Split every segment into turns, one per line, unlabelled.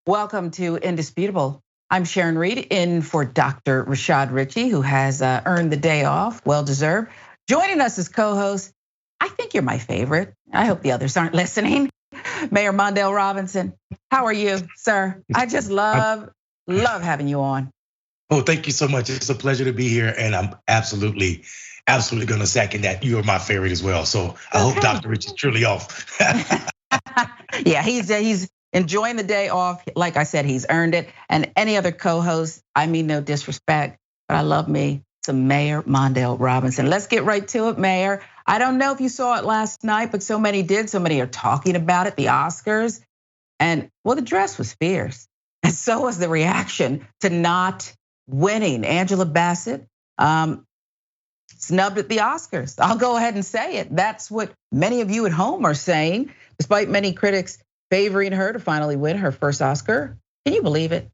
Welcome to Indisputable. I'm Sharon Reed in for Dr. Richey, who has earned the day off, well deserved. Joining us as co-host, I think you're my favorite. I hope the others aren't listening. Mayor Mondale Robinson, how are you, sir? I just love having you on.
Oh, thank you so much. It's a pleasure to be here, and I'm absolutely going to second that. You are my favorite as well. So I hope Dr. Rich is truly off.
Yeah, he's enjoying the day off. Like I said, he's earned it. And any other co-host, I mean no disrespect, but I love me some Mayor Mondale Robinson. Let's get right to it, Mayor. I don't know if you saw it last night, but so many did. So many are talking about it, the Oscars. And well, the dress was fierce. And so was the reaction to not winning. Angela Bassett snubbed at the Oscars. I'll go ahead and say it. That's what many of you at home are saying, despite many critics favoring her to finally win her first Oscar. Can you believe it?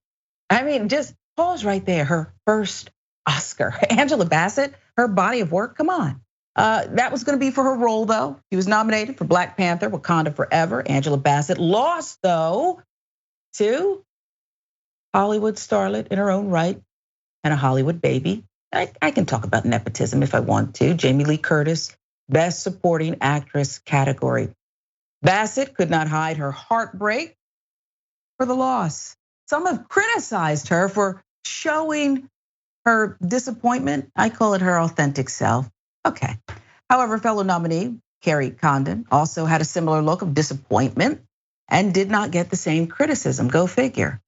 I mean, just pause right there. Her first Oscar. Angela Bassett, her body of work, come on. That was gonna be for her role though. She was nominated for Black Panther, Wakanda Forever. Angela Bassett lost though to Hollywood starlet in her own right and a Hollywood baby. I can talk about nepotism if I want to. Jamie Lee Curtis, Best Supporting Actress category. Bassett could not hide her heartbreak for the loss. Some have criticized her for showing her disappointment. I call it her authentic self. Okay. However, fellow nominee Kerry Condon also had a similar look of disappointment and did not get the same criticism. Go figure.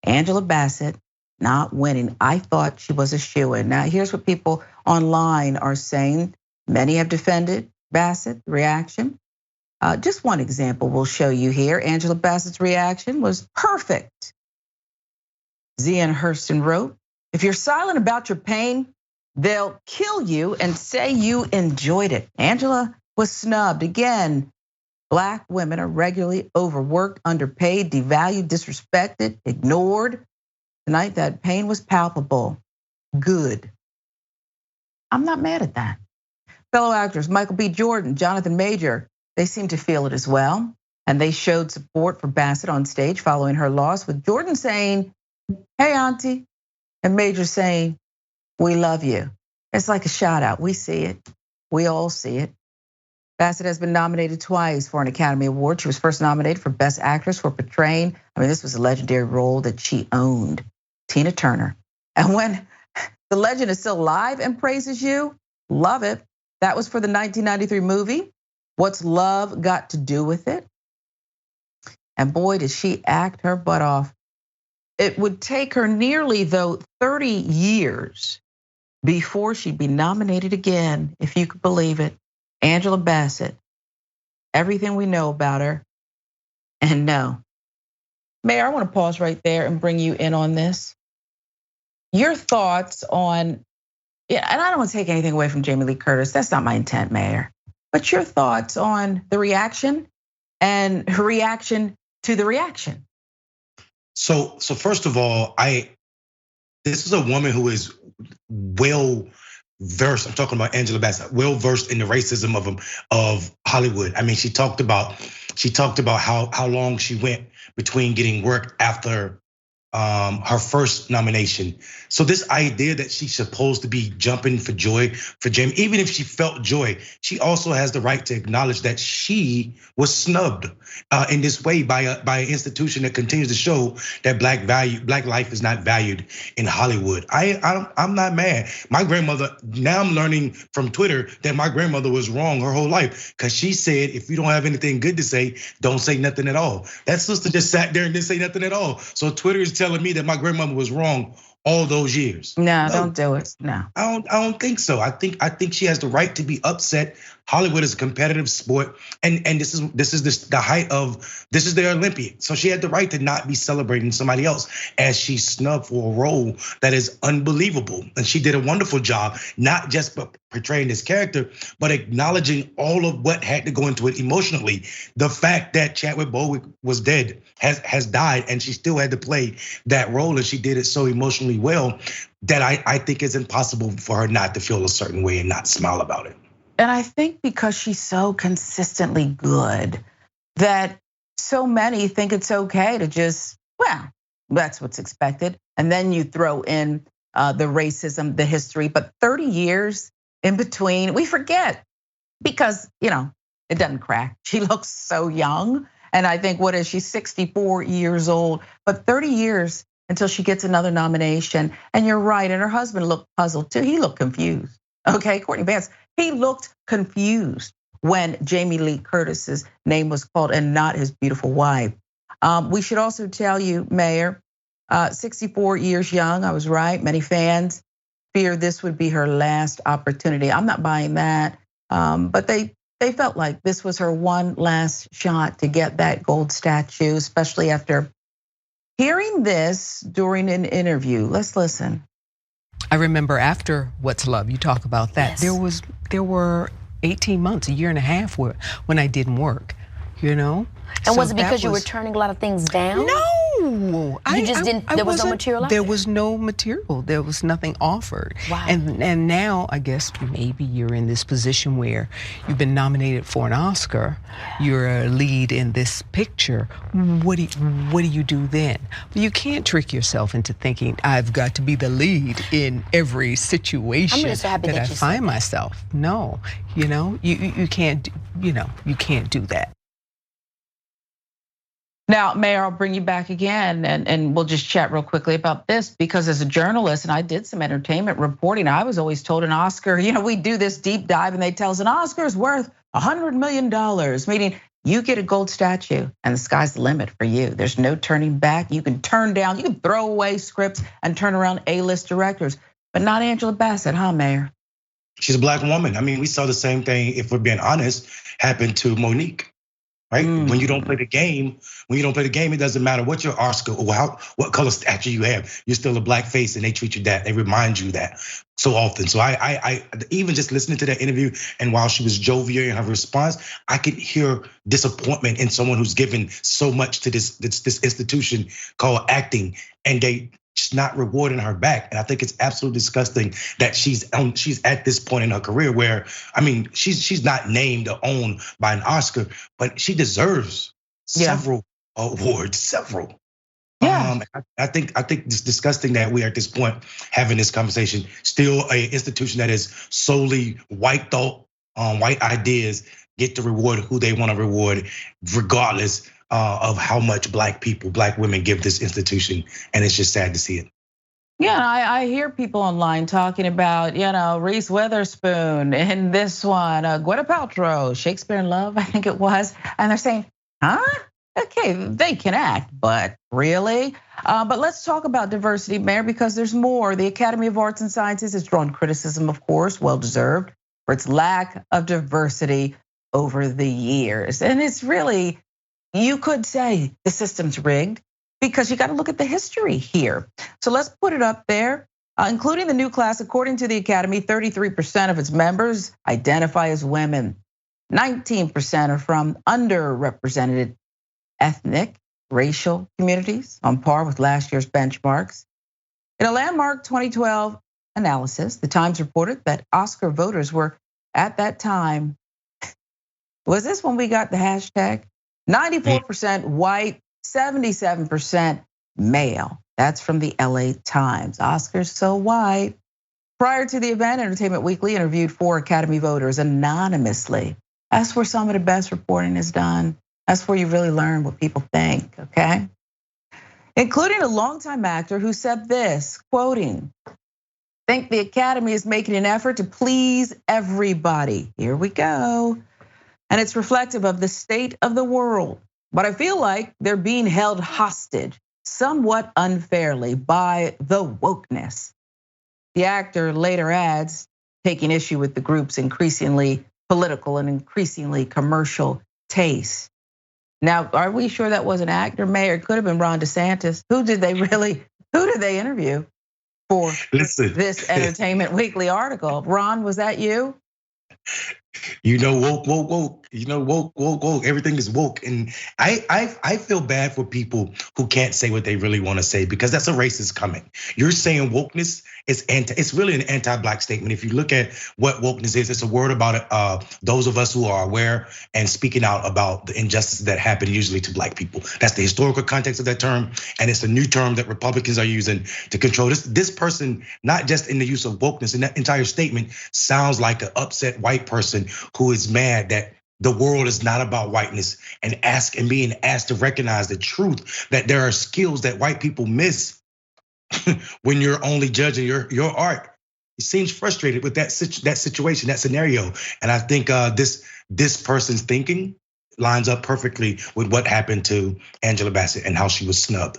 Angela Bassett not winning. I thought she was a shoo-in. Now, here's what people online are saying. Many have defended Bassett, reaction. Just one example we'll show you here. Angela Bassett's reaction was perfect. Zian Hurston wrote, if you're silent about your pain, they'll kill you and say you enjoyed it. Angela was snubbed. Again, Black women are regularly overworked, underpaid, devalued, disrespected, ignored. Tonight, that pain was palpable. Good. I'm not mad at that. Fellow actors Michael B. Jordan, Jonathan Major, they seem to feel it as well. And they showed support for Bassett on stage following her loss, with Jordan saying, hey, auntie, and Major saying, we love you. It's like a shout out. We see it. We all see it. Bassett has been nominated twice for an Academy Award. She was first nominated for Best Actress for portraying, this was a legendary role that she owned, Tina Turner. And when the legend is still alive and praises you, love it. That was for the 1993 movie, What's Love Got to Do with It? And boy, did she act her butt off. It would take her nearly, though, 30 years before she'd be nominated again, if you could believe it. Angela Bassett, everything we know about her, and no. Mayor, I want to pause right there and bring you in on this. Your thoughts on, and I don't want to take anything away from Jamie Lee Curtis. That's not my intent, Mayor. But your thoughts on the reaction and her reaction to the reaction.
So first of all, this is a woman who is well versed. I'm talking about Angela Bassett, well versed in the racism of Hollywood. She talked about how long she went between getting work after her first nomination. So this idea that she's supposed to be jumping for joy for Jamie, even if she felt joy, she also has the right to acknowledge that she was snubbed in this way by an institution that continues to show that black life is not valued in Hollywood. I'm not mad. My grandmother, now I'm learning from Twitter that my grandmother was wrong her whole life, because she said, if you don't have anything good to say, don't say nothing at all. That sister just sat there and didn't say nothing at all. So Twitter is telling me that my grandmother was wrong all those years.
No, don't do it. No,
I don't think so. I think she has the right to be upset. Hollywood is a competitive sport, and this is the height of, this is their Olympiad. So she had the right to not be celebrating somebody else as she snubbed for a role that is unbelievable. And she did a wonderful job, not just portraying this character, but acknowledging all of what had to go into it emotionally. The fact that Chadwick Boseman was dead, has died, and she still had to play that role, and she did it so emotionally well that I think it's impossible for her not to feel a certain way and not smile about it.
And I think because she's so consistently good that so many think it's okay to just Well, that's what's expected. And then you throw in the racism, the history, but 30 years in between, we forget because, it doesn't crack. She looks so young. And I think, what is she, 64 years old, but 30 years until she gets another nomination. And you're right, and her husband looked puzzled too. He looked confused, okay? Courtney Vance, he looked confused when Jamie Lee Curtis's name was called and not his beautiful wife. We should also tell you, Mayor, 64 years young, I was right. Many fans fear this would be her last opportunity. I'm not buying that, but they felt like this was her one last shot to get that gold statue, especially after hearing this during an interview. Let's listen.
I remember after What's Love, you talk about that.
Yes.
There were 18 months, a year and a half when I didn't work,
And
So
was it because you
that
were turning a lot of things down?
No.
You just didn't, there was no material out
there was no material. There was nothing offered.
Wow.
And now I guess maybe you're in this position where you've been nominated for an Oscar. You're a lead in this picture. What do you do then? Well, you can't trick yourself into thinking I've got to be the lead in every situation
I'm really so happy
that
that
I
you said
find
that.
myself. No, you can't you can't do that.
Now, Mayor, I'll bring you back again and we'll just chat real quickly about this because as a journalist, and I did some entertainment reporting, I was always told an Oscar, we do this deep dive and they tell us an Oscar is worth $100 million, meaning you get a gold statue and the sky's the limit for you. There's no turning back. You can turn down, you can throw away scripts and turn around A-list directors, but not Angela Bassett, huh, Mayor?
She's a black woman. I mean, we saw the same thing, if we're being honest, happen to Monique. Right? When you don't play the game, it doesn't matter what your Oscar or what color statue you have. You're still a black face, and they treat you that. They remind you that so often. So I even just listening to that interview, and while she was jovial in her response, I could hear disappointment in someone who's given so much to this institution called acting, and they just not rewarding her back. And I think it's absolutely disgusting that she's at this point in her career where, I mean, she's not named or owned by an Oscar, but she deserves several awards, several.
Yeah.
I think it's disgusting that we are at this point having this conversation. Still, an institution that is solely white thought, white ideas get to reward who they want to reward, regardless of how much black women give this institution, and it's just sad to see it.
Yeah, I hear people online talking about, Reese Witherspoon in this one, Gwyneth Paltrow, Shakespeare in Love, I think it was, and they're saying, huh? Okay, they can act, but really? But let's talk about diversity, Mayor, because there's more. The Academy of Arts and Sciences has drawn criticism, of course, well-deserved, for its lack of diversity over the years, and it's really, you could say the system's rigged because you got to look at the history here. So let's put it up there, including the new class. According to the Academy, 33% of its members identify as women. 19% are from underrepresented ethnic, racial communities, on par with last year's benchmarks. In a landmark 2012 analysis, the Times reported that Oscar voters were at that time, was this when we got the hashtag? 94% white, 77% male. That's from the LA Times. Oscars so white. Prior to the event, Entertainment Weekly interviewed 4 Academy voters anonymously. That's where some of the best reporting is done. That's where you really learn what people think, okay? Including a longtime actor who said this, quoting, "Think the Academy is making an effort to please everybody." Here we go. And it's reflective of the state of the world. But I feel like they're being held hostage somewhat unfairly by the wokeness. The actor later adds, taking issue with the group's increasingly political and increasingly commercial taste. Now, are we sure that was an actor, Mayor? It could have been Ron DeSantis. Who did they interview for this Entertainment Weekly article? Ron, was that you?
You know, woke, woke, woke. You know, woke, woke, woke. Everything is woke, and I feel bad for people who can't say what they really want to say because that's a racist comment. You're saying wokeness is it's really an anti-black statement. If you look at what wokeness is, it's a word about those of us who are aware and speaking out about the injustices that happen usually to black people. That's the historical context of that term, and it's a new term that Republicans are using to control this. This person, not just in the use of wokeness, in that entire statement, sounds like an upset white person who is mad that the world is not about whiteness and being asked to recognize the truth that there are skills that white people miss when you're only judging your art. He seems frustrated with that situation, that scenario, and I think this person's thinking lines up perfectly with what happened to Angela Bassett and how she was snubbed.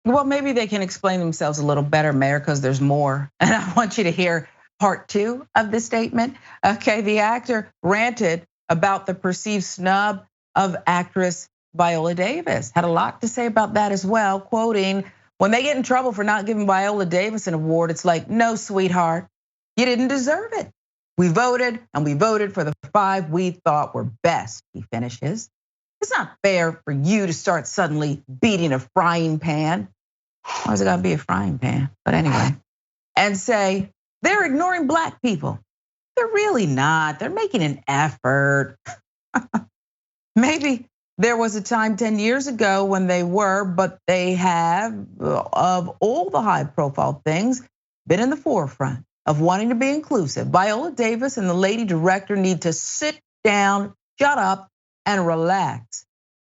Well, maybe they can explain themselves a little better, Mayor, because there's more. And I want you to hear part 2 of this statement. Okay, the actor ranted about the perceived snub of actress Viola Davis. Had a lot to say about that as well, quoting, "When they get in trouble for not giving Viola Davis an award, it's like, no, sweetheart, you didn't deserve it. We voted and we voted for the 5 we thought were best," he finishes. "It's not fair for you to start suddenly beating a frying pan." Why is it gotta be a frying pan? But anyway, and say, "They're ignoring black people." They're really not, they're making an effort. Maybe there was a time 10 years ago when they were, but they have, of all the high profile things, been in the forefront of wanting to be inclusive. Viola Davis and the lady director need to sit down, shut up, and relax.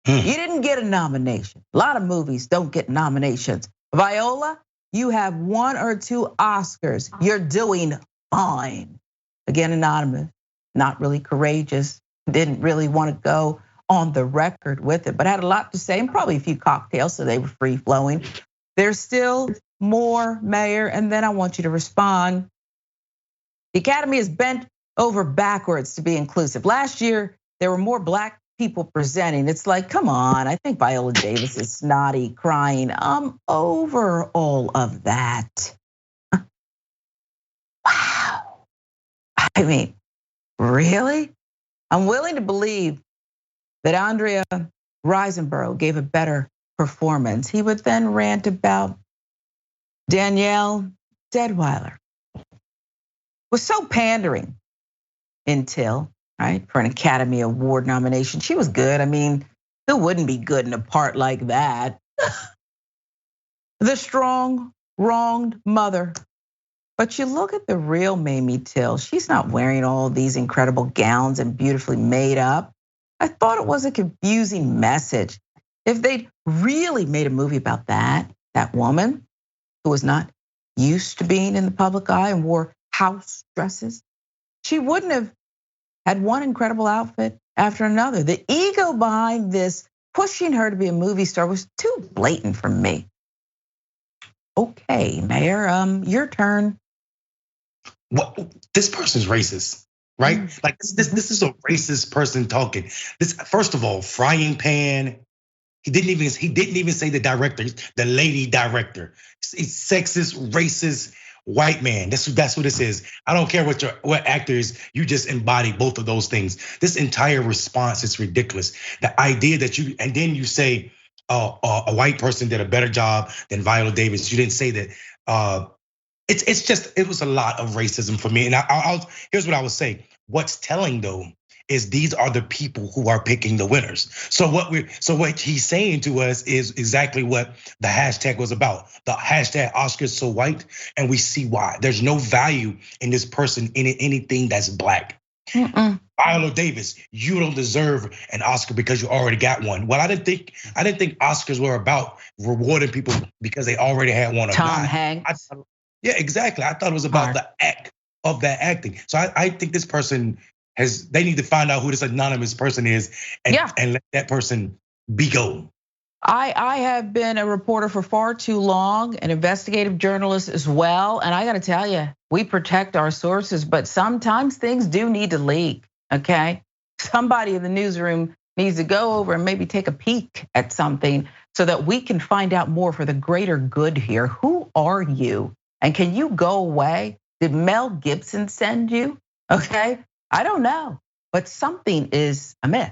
You didn't get a nomination. A lot of movies don't get nominations. Viola, you have 1 or 2 Oscars. You're doing fine. Again, anonymous, not really courageous, didn't really want to go on the record with it, but had a lot to say and probably a few cocktails, so they were free flowing. There's still more, Mayor, and then I want you to respond. The Academy is bent over backwards to be inclusive. Last year, there were more black people presenting. It's like, come on, I think Viola Davis is snotty, crying. I'm over all of that. Wow. I mean, really? I'm willing to believe that Andrea Riseborough gave a better performance. He would then rant about Danielle Deadweiler. Was so pandering until, right, for an Academy Award nomination. She was good. I mean, who wouldn't be good in a part like that? The strong, wronged mother. But you look at the real Mamie Till, she's not wearing all these incredible gowns and beautifully made up. I thought it was a confusing message. If they'd really made a movie about that woman who was not used to being in the public eye and wore house dresses, she wouldn't have had one incredible outfit after another. The ego behind this, pushing her to be a movie star, was too blatant for me. Okay, Mayor, your turn.
Well, this person's racist, right? Like this is a racist person talking. This, first of all, frying pan. He didn't even say the director, the lady director. He's sexist, racist, white man. That's what this is. I don't care what actor is. You just embody both of those things. This entire response is ridiculous. The idea that and then you say a white person did a better job than Viola Davis. You didn't say that. It was a lot of racism for me. And here's what I would say. What's telling though is these are the people who are picking the winners. So what he's saying to us is exactly what the hashtag was about. The hashtag Oscars so white, and we see why. There's no value in this person in anything that's black. Viola Davis, you don't deserve an Oscar because you already got one. Well, I didn't think Oscars were about rewarding people because they already had one.
Tom Hanks.
Yeah, exactly. I thought it was about the act of that acting. So I think this person they need to find out who this anonymous person is and let that person be gone.
I have been a reporter for far too long, an investigative journalist as well. And I gotta tell you, we protect our sources, but sometimes things do need to leak, okay? Somebody in the newsroom needs to go over and maybe take a peek at something so that we can find out more for the greater good here. Who are you? And can you go away? Did Mel Gibson send you? Okay, I don't know, but something is amiss.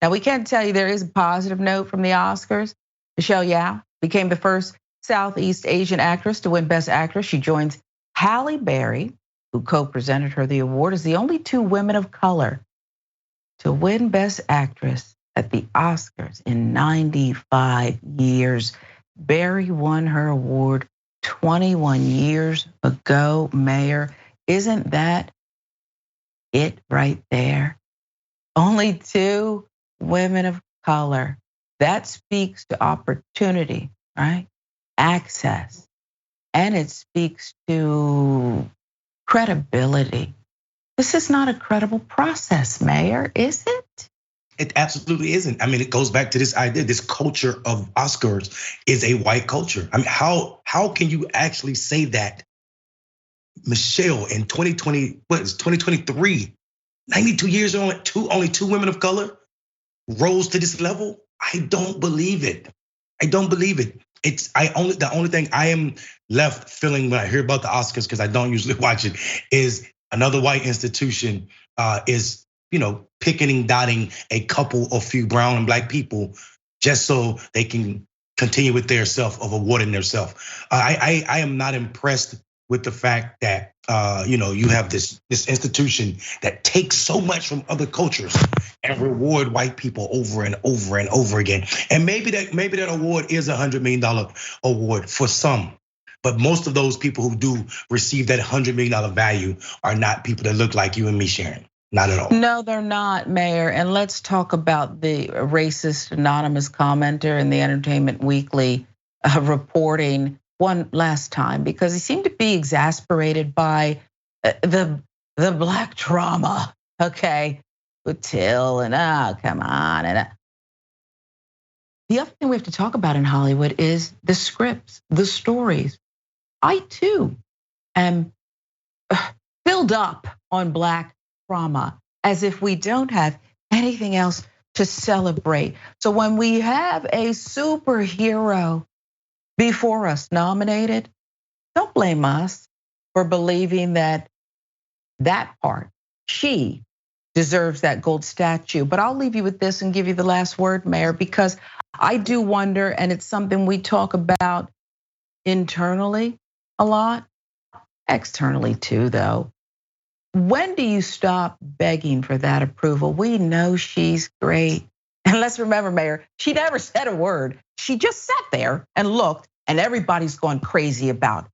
Now we can't tell you there is a positive note from the Oscars. Michelle Yeoh became the first Southeast Asian actress to win Best Actress. She joins Halle Berry, who co-presented her the award, as the only two women of color to win Best Actress at the Oscars in 95 years. Berry won her award 21 years ago, Mayor. Isn't that it right there? Only two women of color. That speaks to opportunity, right? Access. And it speaks to credibility. This is not a credible process, Mayor, is it?
It absolutely isn't. I mean, it goes back to this idea, this culture of Oscars is a white culture. I mean, how can you actually say that, Michelle, in 2023, 92 years on, only two women of color rose to this level? I don't believe it. I don't believe it. The only thing I am left feeling when I hear about the Oscars, because I don't usually watch it, is another white institution is, picking, dotting a couple of few brown and black people just so they can continue with their self of awarding their self. I am not impressed with the fact that you have this institution that takes so much from other cultures and reward white people over and over and over again. And maybe that award is $100 million award for some. But most of those people who do receive that $100 million value are not people that look like you and me, Sharon. Not at all.
No, they're not, Mayor. And let's talk about the racist anonymous commenter in the Entertainment Weekly reporting one last time, because he seemed to be exasperated by the black trauma, okay, with Till and come on. And the other thing we have to talk about in Hollywood is the scripts, the stories. I too am filled up on black trauma, as if we don't have anything else to celebrate. So when we have a superhero before us nominated, don't blame us for believing that part, she deserves that gold statue. But I'll leave you with this and give you the last word, Mayor, because I do wonder, and it's something we talk about internally a lot, externally too, though. When do you stop begging for that approval? We know she's great. And let's remember, Mayor, she never said a word. She just sat there and looked, and everybody's gone crazy about,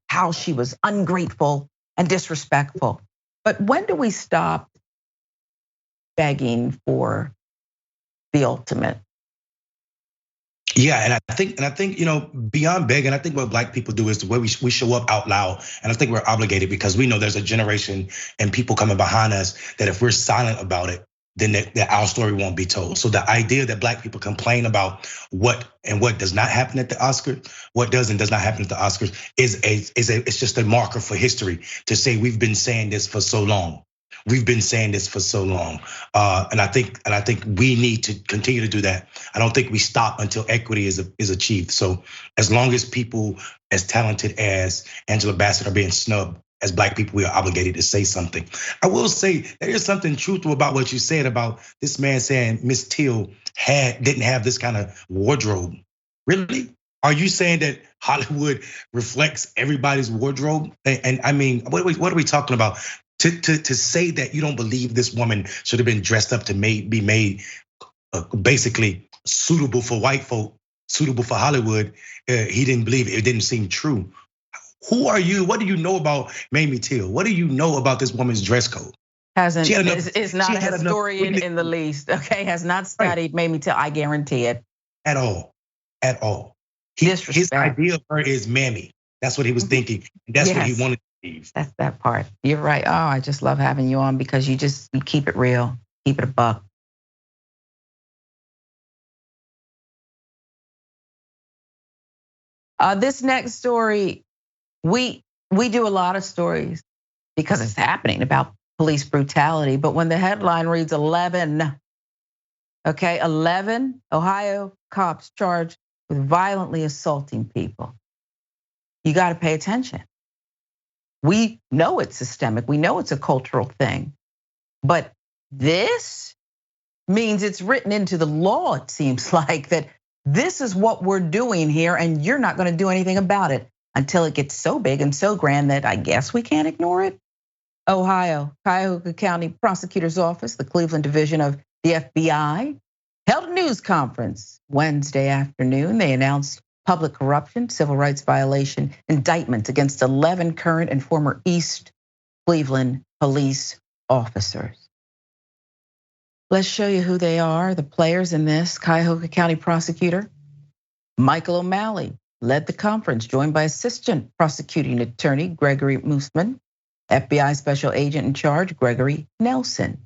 how she was ungrateful and disrespectful. But when do we stop begging for the ultimate?
Yeah, and I think beyond begging, I think what black people do is the way we show up out loud, and I think we're obligated because we know there's a generation and people coming behind us that if we're silent about it, then that our story won't be told. So the idea that black people complain about what does not happen at the Oscars, what does and does not happen at the Oscars, it's just a marker for history to say we've been saying this for so long. We've been saying this for so long, and I think we need to continue to do that. I don't think we stop until equity is achieved. So as long as people as talented as Angela Bassett are being snubbed, as black people, we are obligated to say something. I will say there is something truthful about what you said about this man saying Miss Till didn't have this kind of wardrobe. Really? Are you saying that Hollywood reflects everybody's wardrobe? And I mean, what are we talking about? To say that you don't believe this woman should have been dressed up to be made basically suitable for white folk, suitable for Hollywood, he didn't believe it. It didn't seem true. Who are you? What do you know about Mamie Till? What do you know about this woman's dress code?
Is not a historian in the least, okay? Has not studied Mamie Till, I guarantee it.
At all. His idea of her is Mammy. That's what he was thinking. That's what he wanted to believe.
That's that part. You're right. Oh, I just love having you on because you keep it real, keep it a buck. This next story, we do a lot of stories because it's happening about police brutality. But when the headline reads 11 Ohio cops charged with violently assaulting people, you got to pay attention. We know it's systemic. We know it's a cultural thing. But this means it's written into the law, it seems like, that this is what we're doing here and you're not gonna do anything about it until it gets so big and so grand that I guess we can't ignore it. Ohio, Cuyahoga County Prosecutor's Office, the Cleveland Division of the FBI, held a news conference Wednesday afternoon. They announced public corruption, civil rights violation indictments against 11 current and former East Cleveland police officers. Let's show you who they are, the players in this. Cuyahoga County Prosecutor Michael O'Malley led the conference, joined by Assistant Prosecuting Attorney Gregory Moosman, FBI Special Agent in Charge Gregory Nelson.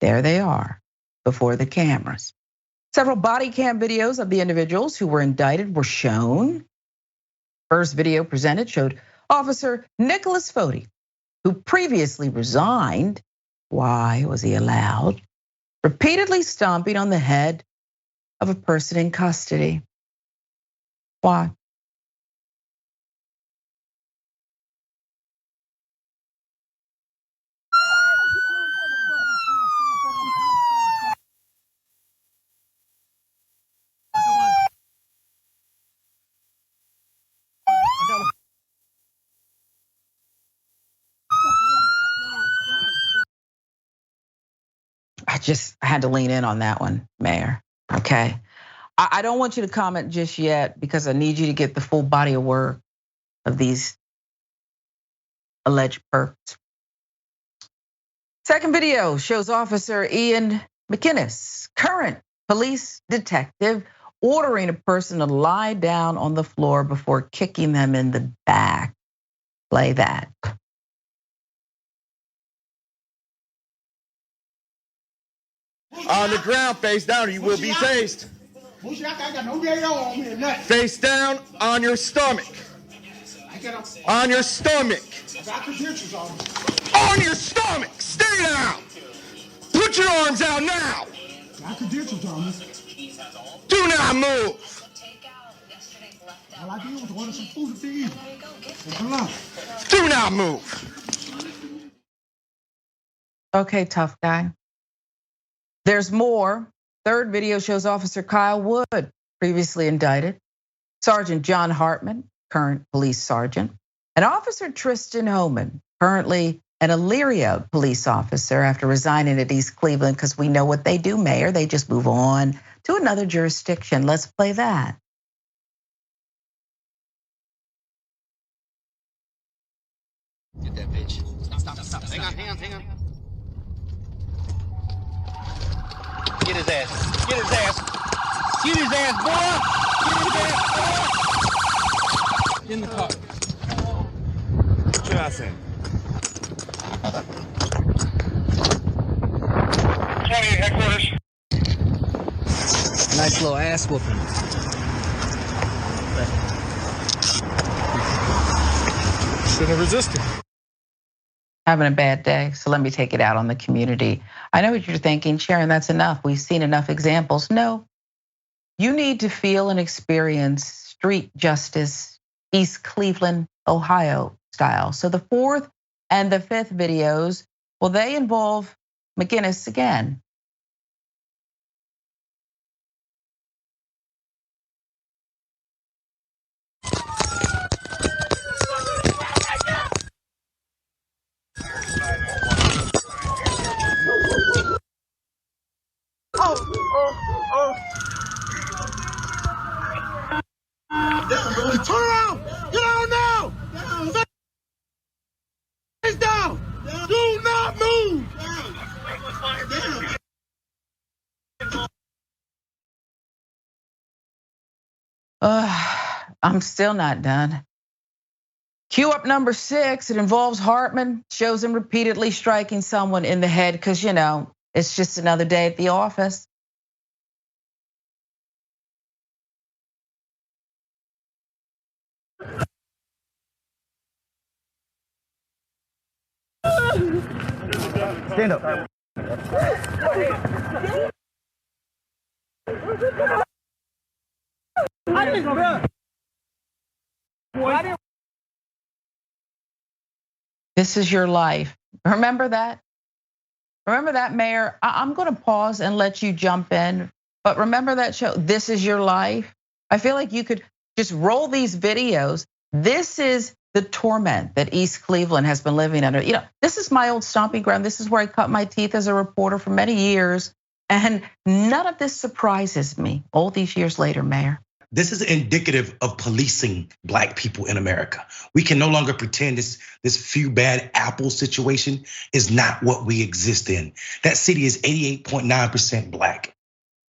There they are before the cameras. Several body cam videos of the individuals who were indicted were shown. First video presented showed Officer Nicholas Foti, who previously resigned. Why was he allowed? Repeatedly stomping on the head of a person in custody. Why? I had to lean in on that one, Mayor, okay? I don't want you to comment just yet because I need you to get the full body of work of these alleged perps. Second video shows Officer Ian McInnes, current police detective, ordering a person to lie down on the floor before kicking them in the back. Play that.
On the ground, face down, or you will be tased. Face down on your stomach. On your stomach. On your stomach. Stay down. Put your arms out now. Do not move. Do not move.
Okay, tough guy. There's more. Third video shows Officer Kyle Wood, previously indicted, Sergeant John Hartman, current police sergeant, and Officer Tristan Homan, currently an Elyria police officer after resigning at East Cleveland, because we know what they do, Mayor. They just move on to another jurisdiction. Let's play that.
Get that bitch. Stop. Hang on. Get his ass. Get his ass, boy. Get his ass, boy. In the car. What should I say?
20 headquarters.
Nice little ass whooping.
Shouldn't have resisted.
Having a bad day, so let me take it out on the community. I know what you're thinking, Sharon, that's enough. We've seen enough examples. No, you need to feel and experience street justice, East Cleveland, Ohio style. So the fourth and the fifth videos, well, they involve McInnes again.
Turn around. Get out now. Face down. Do not move.
I'm still not done. Cue up number 6. It involves Hartman, shows him repeatedly striking someone in the head because, you know, it's just another day at the office.
Stand up.
This is your life. Remember that? Remember that, Mayor? I'm gonna pause and let you jump in, but remember that show, This Is Your Life? I feel like you could just roll these videos. This is the torment that East Cleveland has been living under. This is my old stomping ground. This is where I cut my teeth as a reporter for many years. And none of this surprises me all these years later, Mayor.
This is indicative of policing Black people in America. We can no longer pretend this few bad apple situation is not what we exist in. That city is 88.9% Black.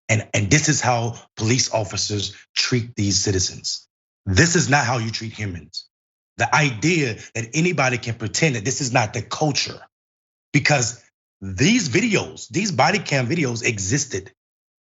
And this is how police officers treat these citizens. This is not how you treat humans. The idea that anybody can pretend that this is not the culture, because these videos, these body cam videos existed.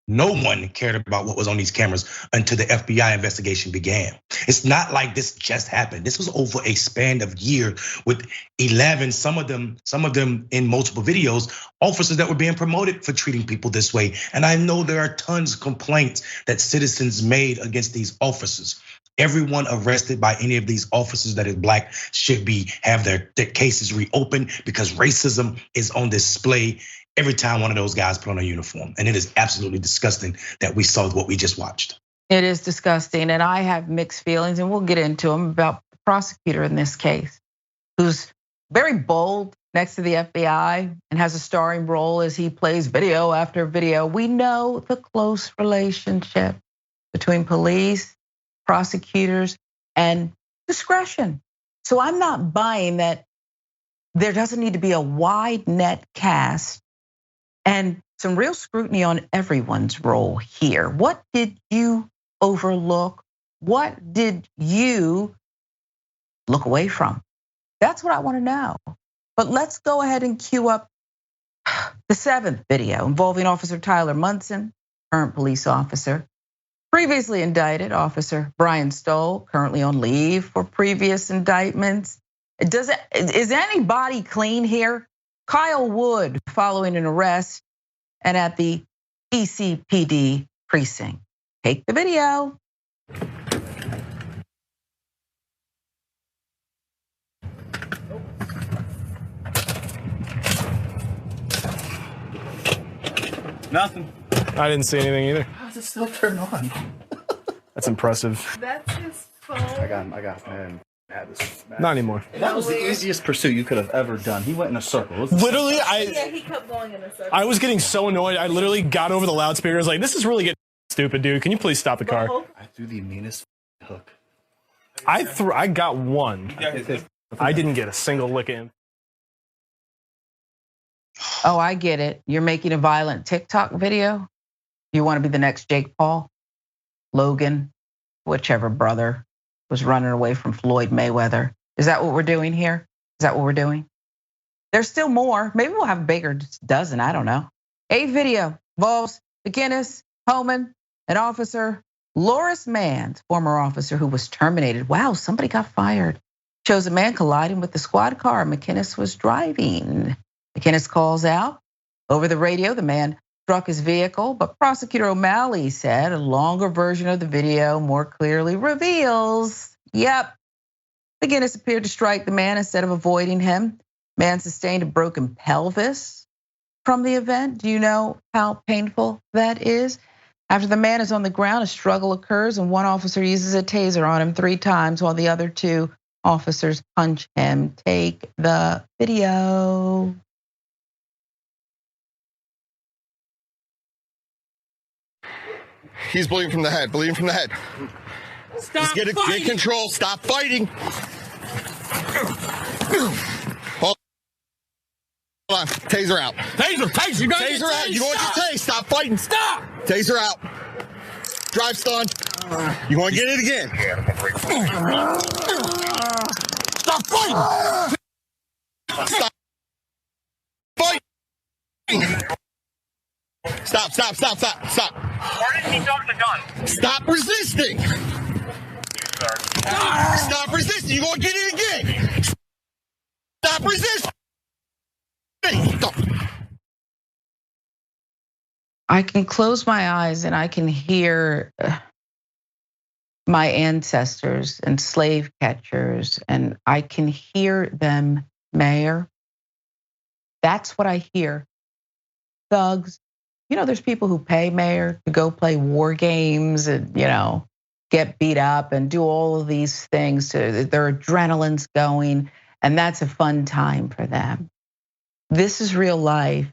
No one cared about what was on these cameras until the FBI investigation began. It's not like this just happened. This was over a span of years with 11, some of them in multiple videos, officers that were being promoted for treating people this way. And I know there are tons of complaints that citizens made against these officers. Everyone arrested by any of these officers that is Black should have their cases reopened, because racism is on display every time one of those guys put on a uniform. And it is absolutely disgusting that we saw what we just watched.
It is disgusting, and I have mixed feelings, and we'll get into them, about the prosecutor in this case, who's very bold next to the FBI and has a starring role as he plays video after video. We know the close relationship between police, prosecutors, and discretion. So I'm not buying that there doesn't need to be a wide net cast and some real scrutiny on everyone's role here. What did you overlook? What did you look away from? That's what I want to know. But let's go ahead and cue up the 7th video involving Officer Tyler Munson, current police officer. Previously indicted Officer Brian Stoll, currently on leave for previous indictments. Is anybody clean here? Kyle Wood following an arrest and at the ECPD precinct. Take the video.
Nothing.
I didn't see anything either.
How does it still turn on?
That's impressive.
That's his phone.
I got man.
Not anymore.
That was the easiest pursuit you could have ever done. He went in a circle.
Literally,
he kept going in a circle.
I was getting so annoyed. I literally got over the loudspeaker. I was like, this is really getting stupid, dude. Can you please stop the car?
I threw the meanest hook.
I got one. I didn't get a single lick in.
Oh, I get it. You're making a violent TikTok video. You want to be the next Jake Paul, Logan, whichever brother was running away from Floyd Mayweather. Is that what we're doing here? Is that what we're doing? There's still more. Maybe we'll have a bigger dozen. I don't know. A video involves McInnes, Homan, an officer, Loris Manns, former officer who was terminated. Wow, somebody got fired. Shows a man colliding with the squad car McInnes was driving. McInnes calls out over the radio. The man struck his vehicle, but Prosecutor O'Malley said a longer version of the video more clearly reveals, yep, McInnes appeared to strike the man instead of avoiding him. Man sustained a broken pelvis from the event. Do you know how painful that is? After the man is on the ground, a struggle occurs and one officer uses a taser on him 3 times while the other 2 officers punch him. Take the video.
He's bleeding from the head,
Stop
Just get control, stop fighting. Hold on, taser out.
Taser, you gotta
Taser out, you want your tase, stop fighting.
Stop!
Taser out. Drive stun. You want to get it again.
Stop fighting!
Stop fighting. Stop.
Where did he dump the gun?
Stop resisting. Stop resisting. You gonna get it again. Stop resisting.
I can close my eyes and I can hear my ancestors and slave catchers, and I can hear them Mayor. That's what I hear. Thugs. There's people who pay, Mayor, to go play war games and, get beat up and do all of these things. Their adrenaline's going, and that's a fun time for them. This is real life,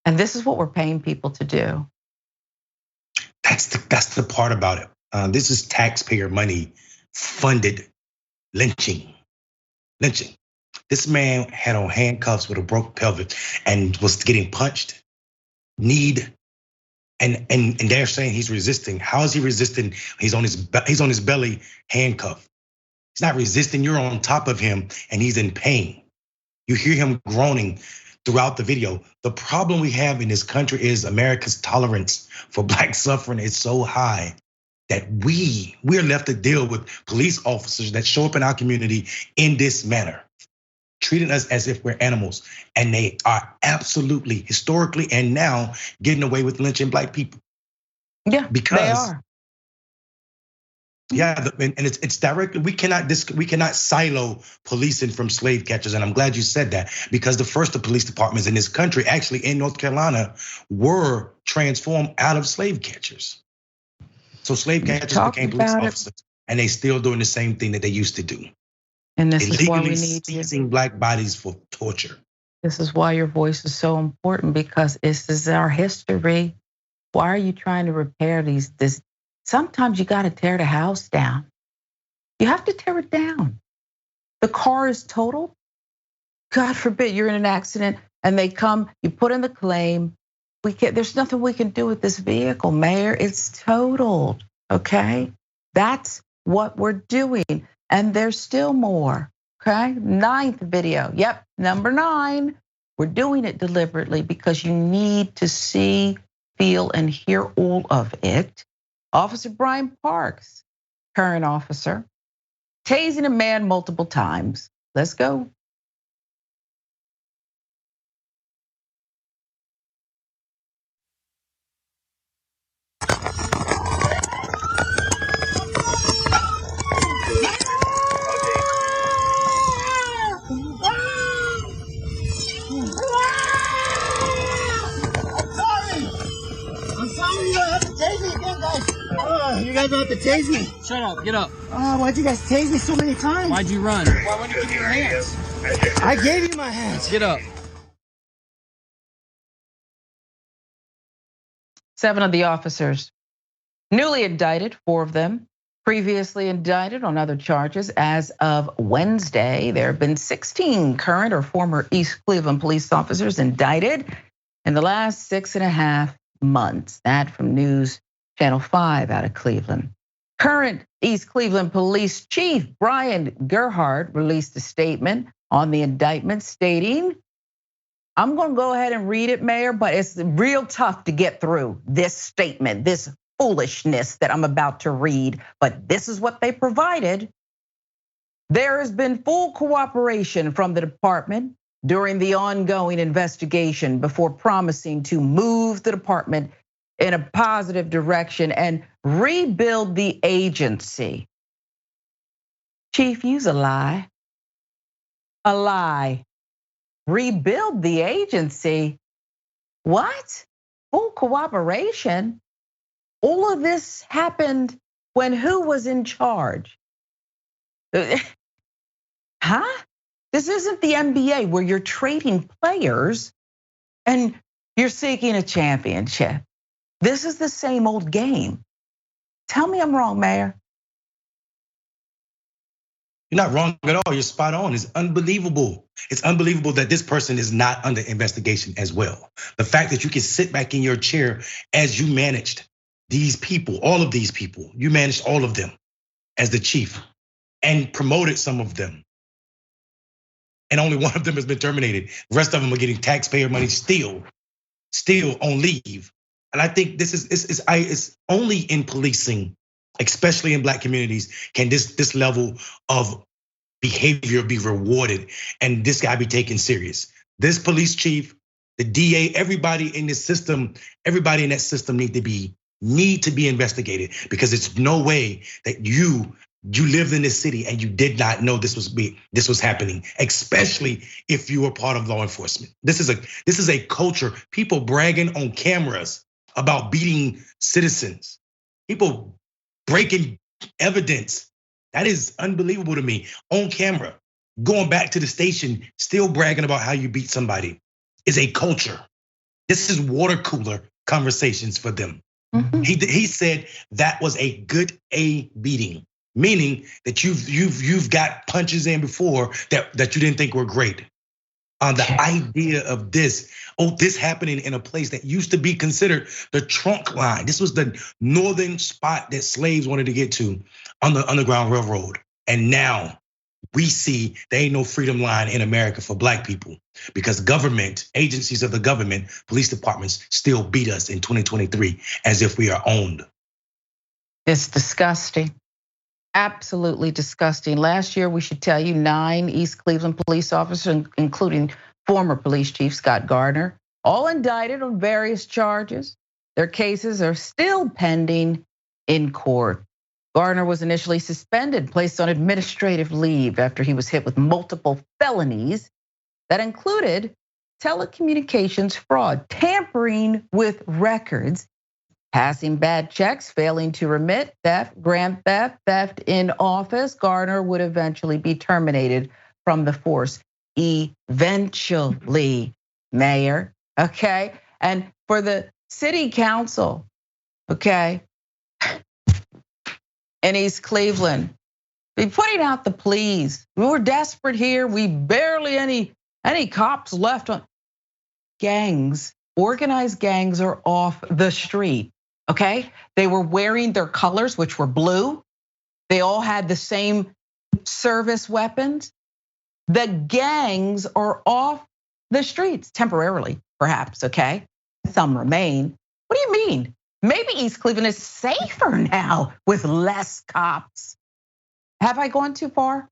and this is what we're paying people to do.
That's the part about it. This is taxpayer money funded lynching. This man had on handcuffs with a broken pelvic and was getting punched, kneed, and they're saying he's resisting. How is he resisting? He's on his belly, handcuffed. He's not resisting. You're on top of him, and he's in pain. You hear him groaning throughout the video. The problem we have in this country is America's tolerance for Black suffering is so high that we're left to deal with police officers that show up in our community in this manner, treating us as if we're animals. And they are absolutely, historically and now, getting away with lynching Black people.
Yeah,
because
they are.
Yeah, and it's directly, we cannot silo policing from slave catchers. And I'm glad you said that, because the first police departments in this country, actually in North Carolina, were transformed out of slave catchers. So slave catchers became police officers, and they still doing the same thing that they used to do.
And this is why we
Illegally
need
seizing Black bodies for torture.
This is why your voice is so important, because this is our history. Why are you trying to repair this? Sometimes you got to tear the house down. You have to tear it down. The car is totaled. God forbid you're in an accident and they come, you put in the claim. There's nothing we can do with this vehicle, Mayor. It's totaled, okay? That's what we're doing. And there's still more, okay? 9th video, yep, number 9. We're doing it deliberately because you need to see, feel, and hear all of it. Officer Brian Parks, current officer, tasing a man multiple times. Let's go.
You guys don't have to tase me.
Shut up, get up.
Oh, why'd you guys tase me so many times?
Why'd you run? Why wouldn't you give me your hands?
I gave you my hands.
Get up.
7 of the officers newly indicted, 4 of them previously indicted on other charges. As of Wednesday, there have been 16 current or former East Cleveland police officers indicted in the last 6.5 months. That from News Channel 5 out of Cleveland. Current East Cleveland Police Chief Brian Gerhardt released a statement on the indictment stating, I'm gonna go ahead and read it, Mayor, but it's real tough to get through this statement, this foolishness that I'm about to read, but this is what they provided. There has been full cooperation from the department during the ongoing investigation before promising to move the department in a positive direction and rebuild the agency. Chief, use a lie. A lie. Rebuild the agency. What? Full cooperation? All of this happened when who was in charge? Huh? This isn't the NBA where you're trading players and you're seeking a championship. This is the same old game. Tell me I'm wrong, Mayor.
You're not wrong at all. You're spot on. It's unbelievable. It's unbelievable that this person is not under investigation as well. The fact that you can sit back in your chair as you managed these people, all of these people, you managed all of them as the chief and promoted some of them. And only one of them has been terminated. The rest of them are getting taxpayer money still on leave. And I think this is only in policing, especially in Black communities, can this level of behavior be rewarded and this guy be taken serious. This police chief, the DA, everybody in this system, everybody in that system need to be investigated, because it's no way that you you lived in this city and you did not know this was happening, especially if you were part of law enforcement. This is a culture, people bragging on cameras about beating citizens, people breaking evidence. That is unbelievable to me. On camera, going back to the station, still bragging about how you beat somebody is a culture. This is water cooler conversations for them. He said that was a good A beating, meaning that you've got punches in before that you didn't think were great. The idea of this happening in a place that used to be considered the trunk line. This was the northern spot that slaves wanted to get to on the Underground Railroad. And now we see there ain't no freedom line in America for black people because government, agencies of the government, police departments still beat us in 2023 as if we are owned.
It's disgusting. Absolutely disgusting. Last year, we should tell you, 9 East Cleveland police officers, including former police chief Scott Gardner, all indicted on various charges. Their cases are still pending in court. Gardner was initially suspended, placed on administrative leave after he was hit with multiple felonies that included telecommunications fraud, tampering with records, passing bad checks, failing to remit, theft, grand theft, theft in office. Gardner would eventually be terminated from the force. Eventually, Mayor, okay? And for the city council, okay, in East Cleveland, be putting out the pleas. We're desperate here. We barely any cops left on. Gangs, organized gangs are off the street, okay? They were wearing their colors, which were blue. They all had the same service weapons. The gangs are off the streets temporarily, perhaps, okay? Some remain. What do you mean? Maybe East Cleveland is safer now with less cops. Have I gone too far,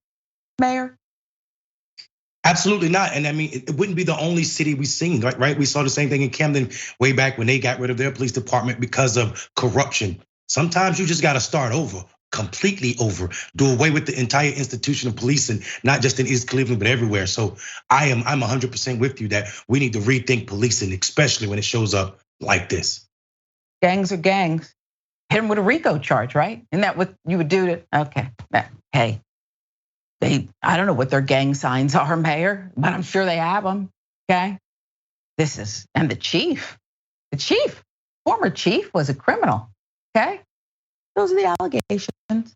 Mayor?
Absolutely not. And I mean, it wouldn't be the only city we've seen, right? We saw the same thing in Camden way back when they got rid of their police department because of corruption. Sometimes you just got to start over, completely over, do away with the entire institution of policing, not just in East Cleveland, but everywhere. So I'm 100% with you that we need to rethink policing, especially when it shows up like this.
Gangs are gangs. Hit them with a RICO charge, right? Isn't that what you would do to, okay, hey. I don't know what their gang signs are, Mayor, but I'm sure they have them, okay? And the chief, former chief was a criminal, okay? Those are the allegations.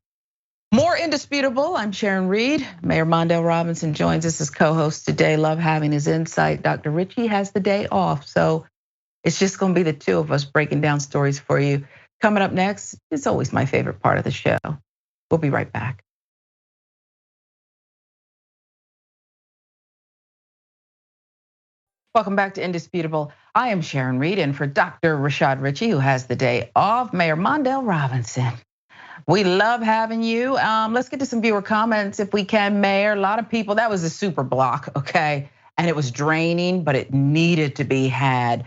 More Indisputable, I'm Sharon Reed. Mayor Mondale Robinson joins us as co-host today. Love having his insight. Dr. Richey has the day off, so it's just gonna be the two of us breaking down stories for you. Coming up next, it's always my favorite part of the show. We'll be right back. Welcome back to Indisputable. I am Sharon Reed, and for Dr. Rashad Richey, who has the day off, Mayor Mondale Robinson. We love having you. Let's get to some viewer comments if we can, Mayor. A lot of people, that was a super block, okay? And it was draining, but it needed to be had.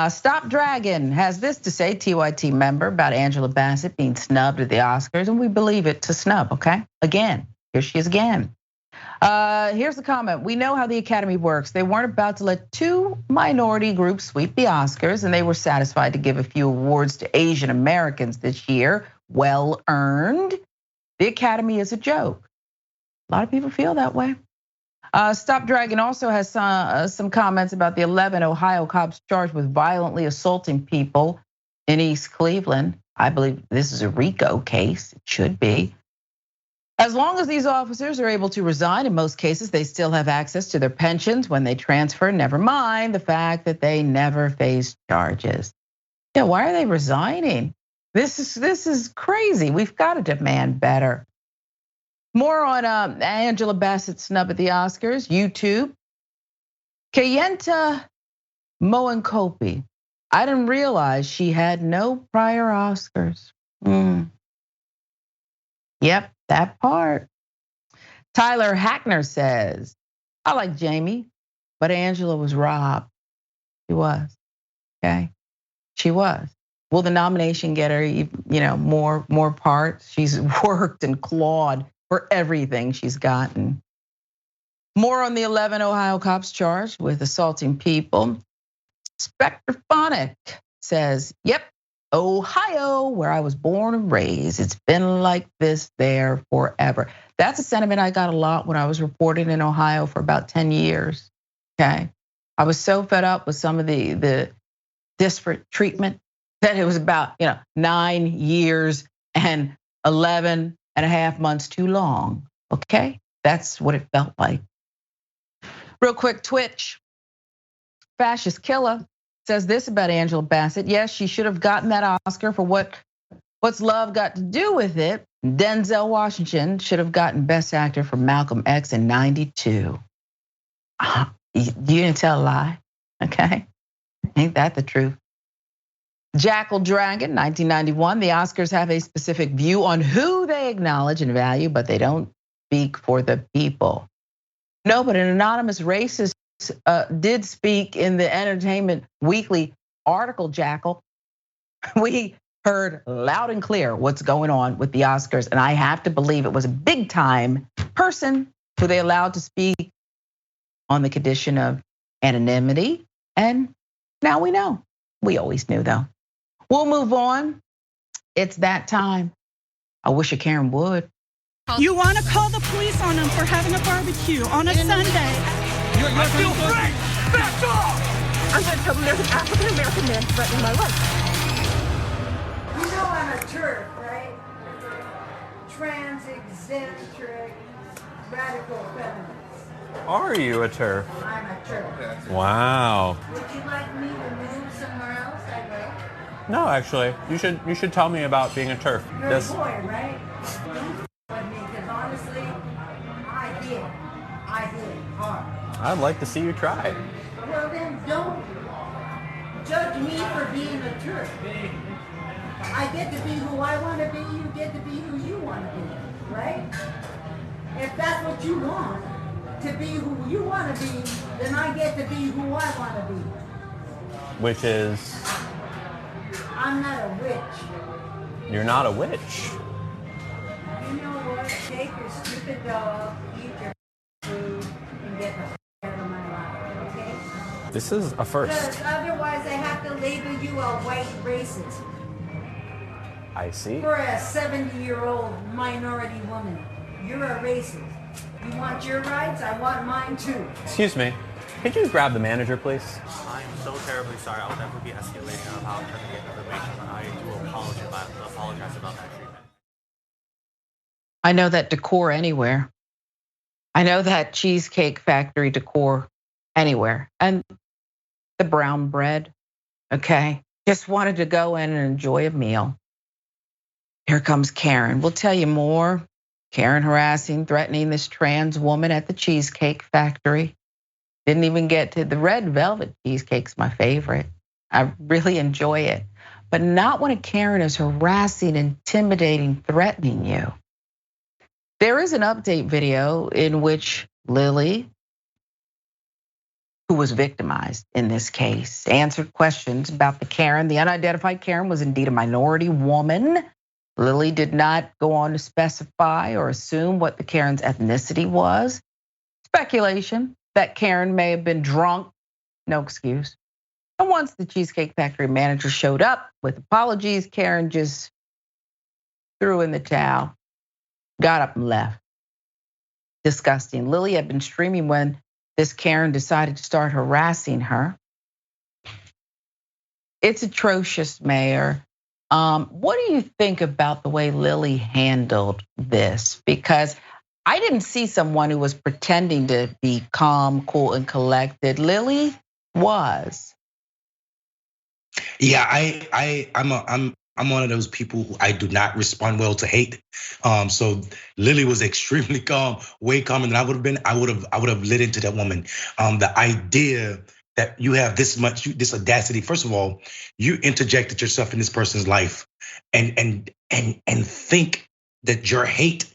Stop Dragon has this to say, TYT member, about Angela Bassett being snubbed at the Oscars, and we believe it to snub, okay? Again, here she is again. Here's the comment. We know how the Academy works. They weren't about to let 2 minority groups sweep the Oscars, and they were satisfied to give a few awards to Asian Americans this year. Well earned. The Academy is a joke. A lot of people feel that way. Stop Dragon also has some comments about the 11 Ohio cops charged with violently assaulting people in East Cleveland. I believe this is a RICO case. It should be. As long as these officers are able to resign, in most cases, they still have access to their pensions when they transfer, never mind the fact that they never face charges. Yeah, why are they resigning? This is crazy. We've got to demand better. More on Angela Bassett's snub at the Oscars, YouTube. Kayenta Moenkopi. I didn't realize she had no prior Oscars. Yep, that part. Tyler Hackner says, I like Jamie, but Angela was robbed. She was, okay? She was. Will the nomination get her, more parts? She's worked and clawed for everything she's gotten. More on the 11 Ohio cops charged with assaulting people. Spectre Phonic says, yep, Ohio, where I was born and raised. It's been like this there forever. That's a sentiment I got a lot when I was reporting in Ohio for about 10 years, okay? I was so fed up with some of the disparate treatment that it was about 9 years and 11 and a half months too long, okay? That's what it felt like. Real quick, Twitch. Fascist Killer says this about Angela Bassett. Yes, she should have gotten that Oscar for what's love got to do with it. Denzel Washington should have gotten Best Actor for Malcolm X in '92. You didn't tell a lie, okay? Ain't that the truth? Jackal Dragon, 1991. The Oscars have a specific view on who they acknowledge and value, but they don't speak for the people. No, but an anonymous racist did speak in the Entertainment Weekly article, Jackal. We heard loud and clear what's going on with the Oscars, and I have to believe it was a big time person who they allowed to speak on the condition of anonymity. And now we know. We always knew though. We'll move on. It's that time. I wish a Karen would.
You want to call the police on them for having a barbecue on a Sunday.
I feel free! Back off!
I'm going to tell them there's an African-American man threatening my life.
You know I'm a TERF, right? Trans, eccentric, radical feminist.
Are you a TERF?
I'm a TERF.
Wow.
Would you like me to move somewhere else? I will.
No, actually, you should tell me about being a TERF.
You're a boy, right? Don't with me, because honestly, I did hard.
I'd like to see you try.
Well then, don't judge me for being a TERF. I get to be who I want to be, you get to be who you want to be, right? If that's what you want, to be who you want to be, then I get to be who I want to be.
Which is?
I'm not a witch.
You're not a witch.
You know what? Take your stupid dog, eat your food, and get the f*** out of my life, okay?
This is a first.
Because otherwise I have to label you a white racist.
I see.
For a 70-year-old minority woman. You're a racist. You want your rights? I want mine too.
Excuse me. Could you grab the manager, please?
I am so terribly sorry. I'll never be escalating about trying to get information. I do apologize about that treatment.
I know that decor anywhere. I know that Cheesecake Factory decor anywhere. And the brown bread, okay? Just wanted to go in and enjoy a meal. Here comes Karen. We'll tell you more. Karen harassing, threatening this trans woman at the Cheesecake Factory. Didn't even get to the red velvet cheesecake's my favorite. I really enjoy it. But not when a Karen is harassing, intimidating, threatening you. There is an update video in which Lily, who was victimized in this case, answered questions about the Karen. The unidentified Karen was indeed a minority woman. Lily did not go on to specify or assume what the Karen's ethnicity was. Speculation that Karen may have been drunk, no excuse. And once the Cheesecake Factory manager showed up with apologies, Karen just threw in the towel, got up and left. Disgusting. Lily had been streaming when this Karen decided to start harassing her. It's atrocious, Mayor. What do you think about the way Lily handled this? Because I didn't see someone who was pretending to be calm, cool, and collected. Lily was.
Yeah, I'm one of those people who I do not respond well to hate. So Lily was extremely calm, way calmer than I would have been. I would have lit into that woman. The idea that you have this audacity. First of all, you interjected yourself in this person's life, and think that your hate,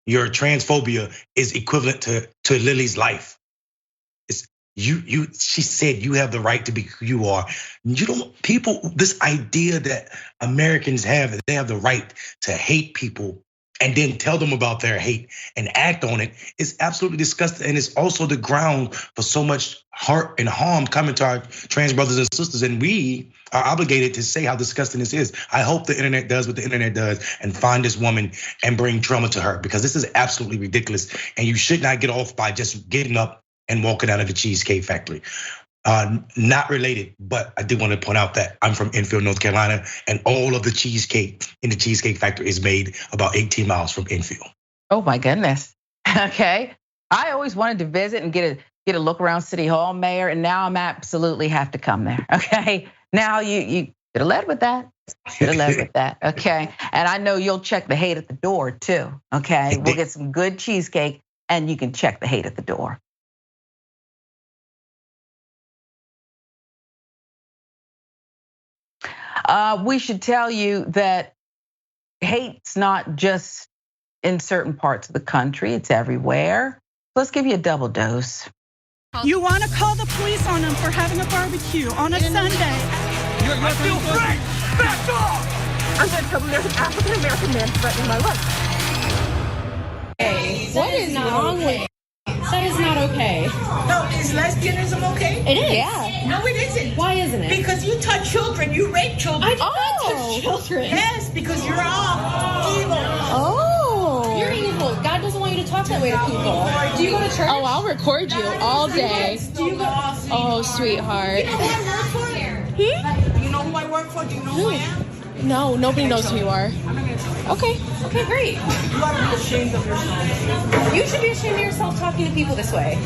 your transphobia, is equivalent to Lily's life. She said you have the right to be who you are. This idea that Americans have, that they have the right to hate people and then tell them about their hate and act on it is absolutely disgusting. And it's also the ground for so much hurt and harm coming to our trans brothers and sisters. And we are obligated to say how disgusting this is. I hope the internet does what the internet does and find this woman and bring trauma to her, because this is absolutely ridiculous. And you should not get off by just getting up and walking out of the Cheesecake Factory. Not related, but I did want to point out that I'm from Enfield, North Carolina, and all of the cheesecake in the Cheesecake Factory is made about 18 miles from Enfield.
Oh my goodness. Okay. I always wanted to visit and get a look around City Hall, Mayor, and now I'm absolutely have to come there. Okay. Now you should have led with that. Should have led with that. Okay. And I know you'll check the hate at the door too. Okay. We'll get some good cheesecake and you can check the hate at the door. We should tell you that hate's not just in certain parts of the country, it's everywhere. Let's give you a double dose.
You want to call the police on them for having a barbecue on a Sunday.
I feel free! Back off!
I'm going to tell them there's an African-American man threatening my life.
Hey, what is wrong with that? Is not okay.
No, is lesbianism okay?
It is. Yeah.
No, it isn't.
Why isn't it?
Because you touch children, you rape children.
I do not touch children.
Yes, because you're all evil.
Oh. You're evil. God doesn't want you to talk that way to people. Do you go to church? Oh, I'll record you all day.
Do you go?
Oh, sweetheart.
You know who I work for? You know who I work for? Do you know who I am?
No, nobody knows who you are. Okay, great.
You ought to be ashamed of yourself.
You should be ashamed of yourself talking to people this way.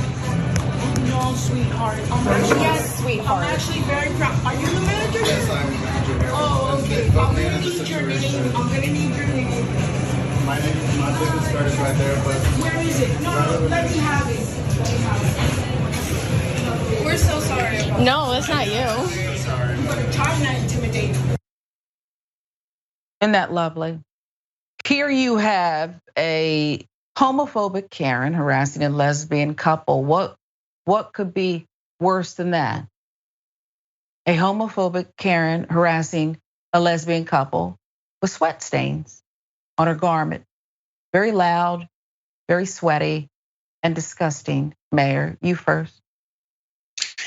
No, sweetheart.
Yes, sweetheart.
I'm actually very proud. Are you the manager? Yes, I'm the manager. Oh, okay. I'm gonna need your name. I'm gonna need your name.
My business card is right there, but
where is it? No, let me have it.
We're so sorry. No, that's not you.
sorry.
I'm gonna try not to intimidate.
Isn't that lovely? Here you have a homophobic Karen harassing a lesbian couple. What could be worse than that? A homophobic Karen harassing a lesbian couple with sweat stains on her garment. Very loud, very sweaty, and disgusting. Mayor, you first.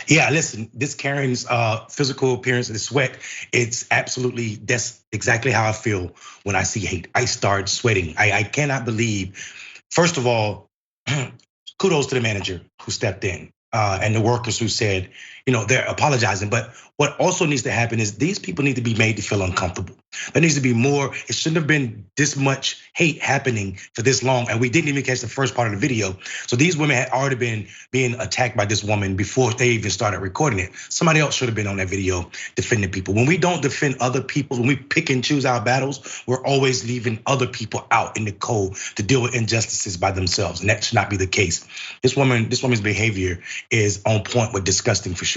Yeah, listen, this Karen's physical appearance and the sweat, that's exactly how I feel when I see hate. I start sweating. I cannot believe, first of all, kudos to the manager who stepped in and the workers who said, they're apologizing. But what also needs to happen is these people need to be made to feel uncomfortable. There needs to be more. It shouldn't have been this much hate happening for this long. And we didn't even catch the first part of the video. So these women had already been being attacked by this woman before they even started recording it. Somebody else should have been on that video defending people. When we don't defend other people, when we pick and choose our battles, we're always leaving other people out in the cold to deal with injustices by themselves. And that should not be the case. This woman's behavior is on point with disgusting for sure.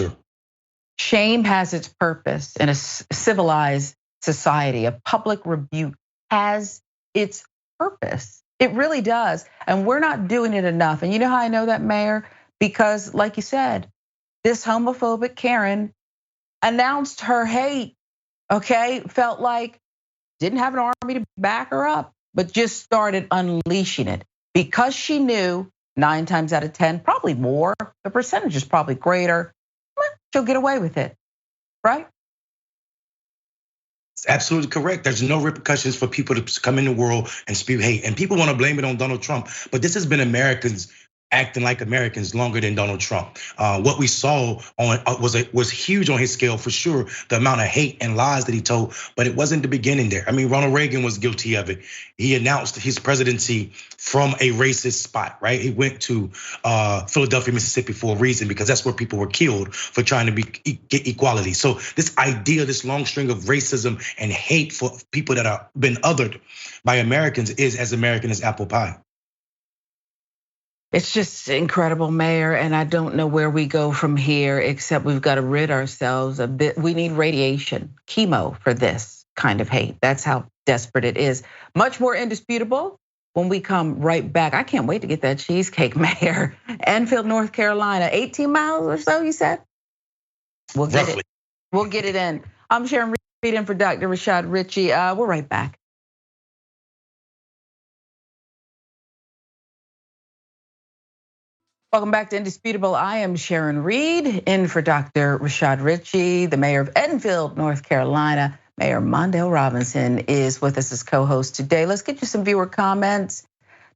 Shame has its purpose in a civilized society. A public rebuke has its purpose. It really does. And we're not doing it enough. And you know how I know that, Mayor? Because like you said, this homophobic Karen announced her hate, okay? Felt like didn't have an army to back her up, but just started unleashing it because she knew 9 times out of 10, probably more, the percentage is probably greater, she'll get away with it, right?
It's absolutely correct. There's no repercussions for people to come in the world and spew hate. And people want to blame it on Donald Trump, but this has been Americans acting like Americans longer than Donald Trump. What we saw was huge on his scale for sure, the amount of hate and lies that he told, but it wasn't the beginning there. I mean, Ronald Reagan was guilty of it. He announced his presidency from a racist spot, right? He went to Philadelphia, Mississippi for a reason, because that's where people were killed for trying to get equality. So this idea, this long string of racism and hate for people that have been othered by Americans is as American as apple pie.
It's just incredible, Mayor, and I don't know where we go from here, except we've got to rid ourselves a bit. We need radiation, chemo for this kind of hate. That's how desperate it is. Much more indisputable when we come right back. I can't wait to get that cheesecake, Mayor. Enfield, North Carolina, 18 miles or so, you said? We'll get it. We'll get it in. I'm Sharon Reed in for Dr. Rashad Richey. We're right back. Welcome back to Indisputable. I am Sharon Reed in for Dr. Rashad Richey, the mayor of Enfield, North Carolina. Mayor Mondale Robinson is with us as co-host today. Let's get you some viewer comments.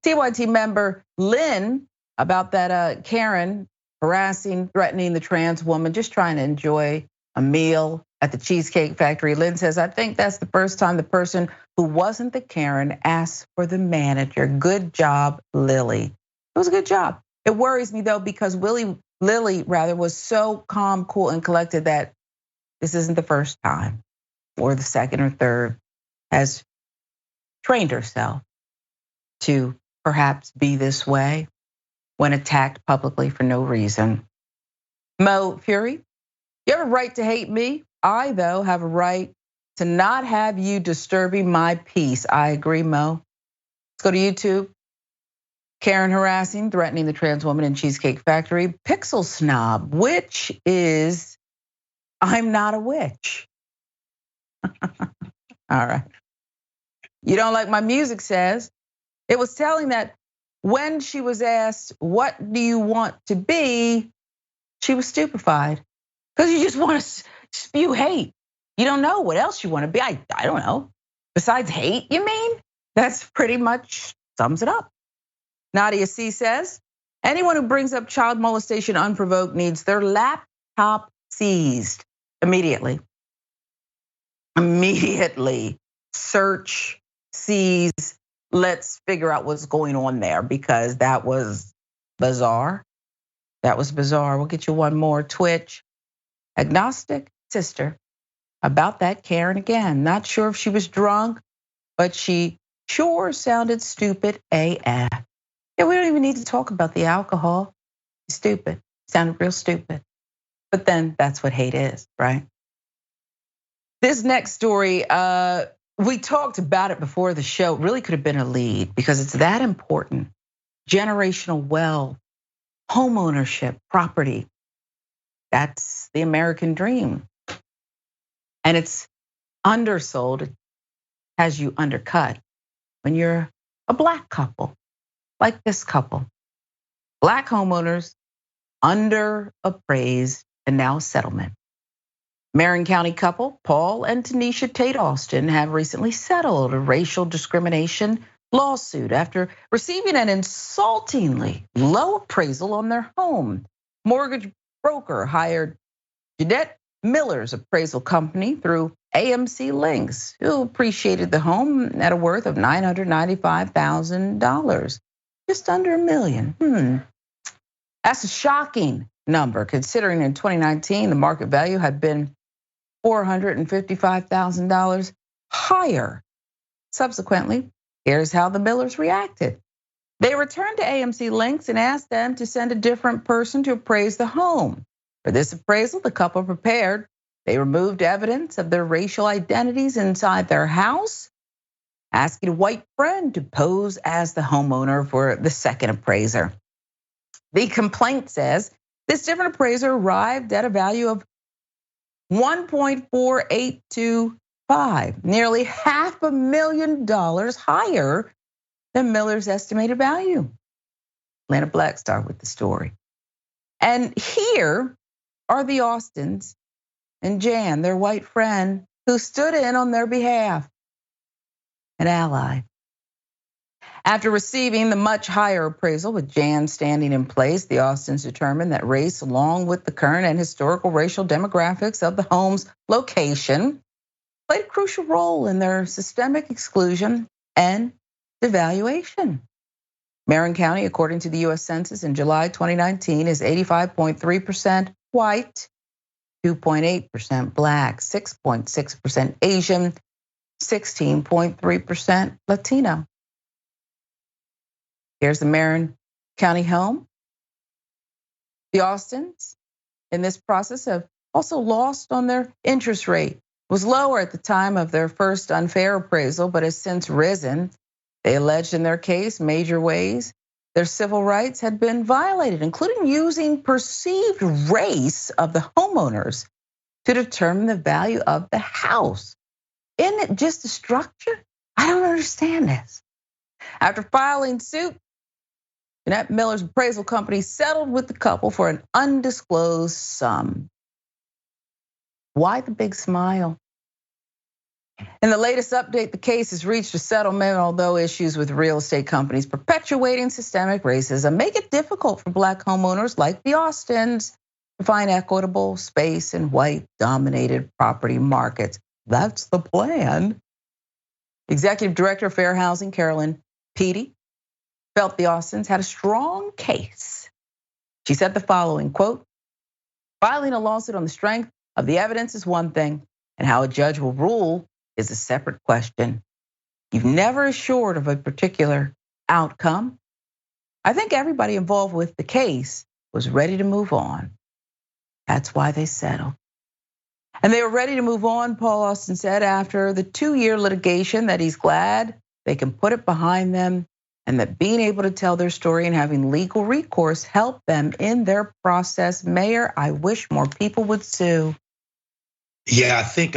TYT member Lynn about that Karen harassing, threatening the trans woman, just trying to enjoy a meal at the Cheesecake Factory. Lynn says, I think that's the first time the person who wasn't the Karen asked for the manager. Good job, Lily. It was a good job. It worries me though, because Lily was so calm, cool, and collected that this isn't the first time or the second or third, has trained herself to perhaps be this way when attacked publicly for no reason. Mo Fury, you have a right to hate me. I, though, have a right to not have you disturbing my peace. I agree, Mo. Let's go to YouTube. Karen harassing, threatening the trans woman in Cheesecake Factory. Pixel snob, which is, I'm not a witch. All right. You don't like my music, says. It was telling that when she was asked, what do you want to be? She was stupefied. Because you just want to spew hate. You don't know what else you want to be. I don't know. Besides hate, you mean? That's pretty much sums it up. Nadia C says, anyone who brings up child molestation unprovoked needs their laptop seized immediately. Immediately. Search, seize, let's figure out what's going on there, because that was bizarre. That was bizarre. We'll get you one more. Twitch. Agnostic sister about that Karen again. Not sure if she was drunk, but she sure sounded stupid AF. Yeah, we don't even need to talk about the alcohol. Stupid. Sounded real stupid. But then that's what hate is, right? This next story, we talked about it before the show. It really could have been a lead because it's that important. Generational wealth, home ownership, property. That's the American dream. And it's undersold, has you undercut when you're a Black couple, like this couple. Black homeowners underappraised and now settlement. Marin County couple Paul and Tanisha Tate Austin have recently settled a racial discrimination lawsuit after receiving an insultingly low appraisal on their home. Mortgage broker hired Jeanette Miller's appraisal company through AMC Links, who appreciated the home at a worth of $995,000, just under $1 million. That's a shocking number, considering in 2019 the market value had been $455,000 higher. Subsequently, here's how the Millers reacted. They returned to AMC Links and asked them to send a different person to appraise the home. For this appraisal, the couple prepared. They removed evidence of their racial identities inside their house, asking a white friend to pose as the homeowner for the second appraiser. The complaint says this different appraiser arrived at a value of $1.4825, nearly $500,000 higher than Miller's estimated value. Atlanta Black Star with the story. And here are the Austins and Jan, their white friend, who stood in on their behalf, an ally. After receiving the much higher appraisal, with Jan standing in place, the Austins determined that race, along with the current and historical racial demographics of the home's location, played a crucial role in their systemic exclusion and devaluation. Marin County, according to the US Census in July 2019, is 85.3% white, 2.8% Black, 6.6% Asian, 16.3% Latino. Here's the Marin County home. The Austins, in this process, have also lost on their interest rate. It was lower at the time of their first unfair appraisal, but has since risen. They alleged in their case major ways their civil rights had been violated, including using perceived race of the homeowners to determine the value of the house. Isn't it just a structure? I don't understand this. After filing suit, Jeanette Miller's appraisal company settled with the couple for an undisclosed sum. Why the big smile? In the latest update, the case has reached a settlement, although issues with real estate companies perpetuating systemic racism make it difficult for Black homeowners like the Austins to find equitable space in white-dominated property markets. That's the plan. Executive Director of Fair Housing, Carolyn Petey, felt the Austins had a strong case. She said the following, quote, "Filing a lawsuit on the strength of the evidence is one thing, and how a judge will rule is a separate question. You've never assured of a particular outcome. I think everybody involved with the case was ready to move on. That's why they settled." And they were ready to move on, Paul Austin said, after the 2-year litigation, that he's glad they can put it behind them and that being able to tell their story and having legal recourse helped them in their process. Mayor, I wish more people would sue.
Yeah, I think,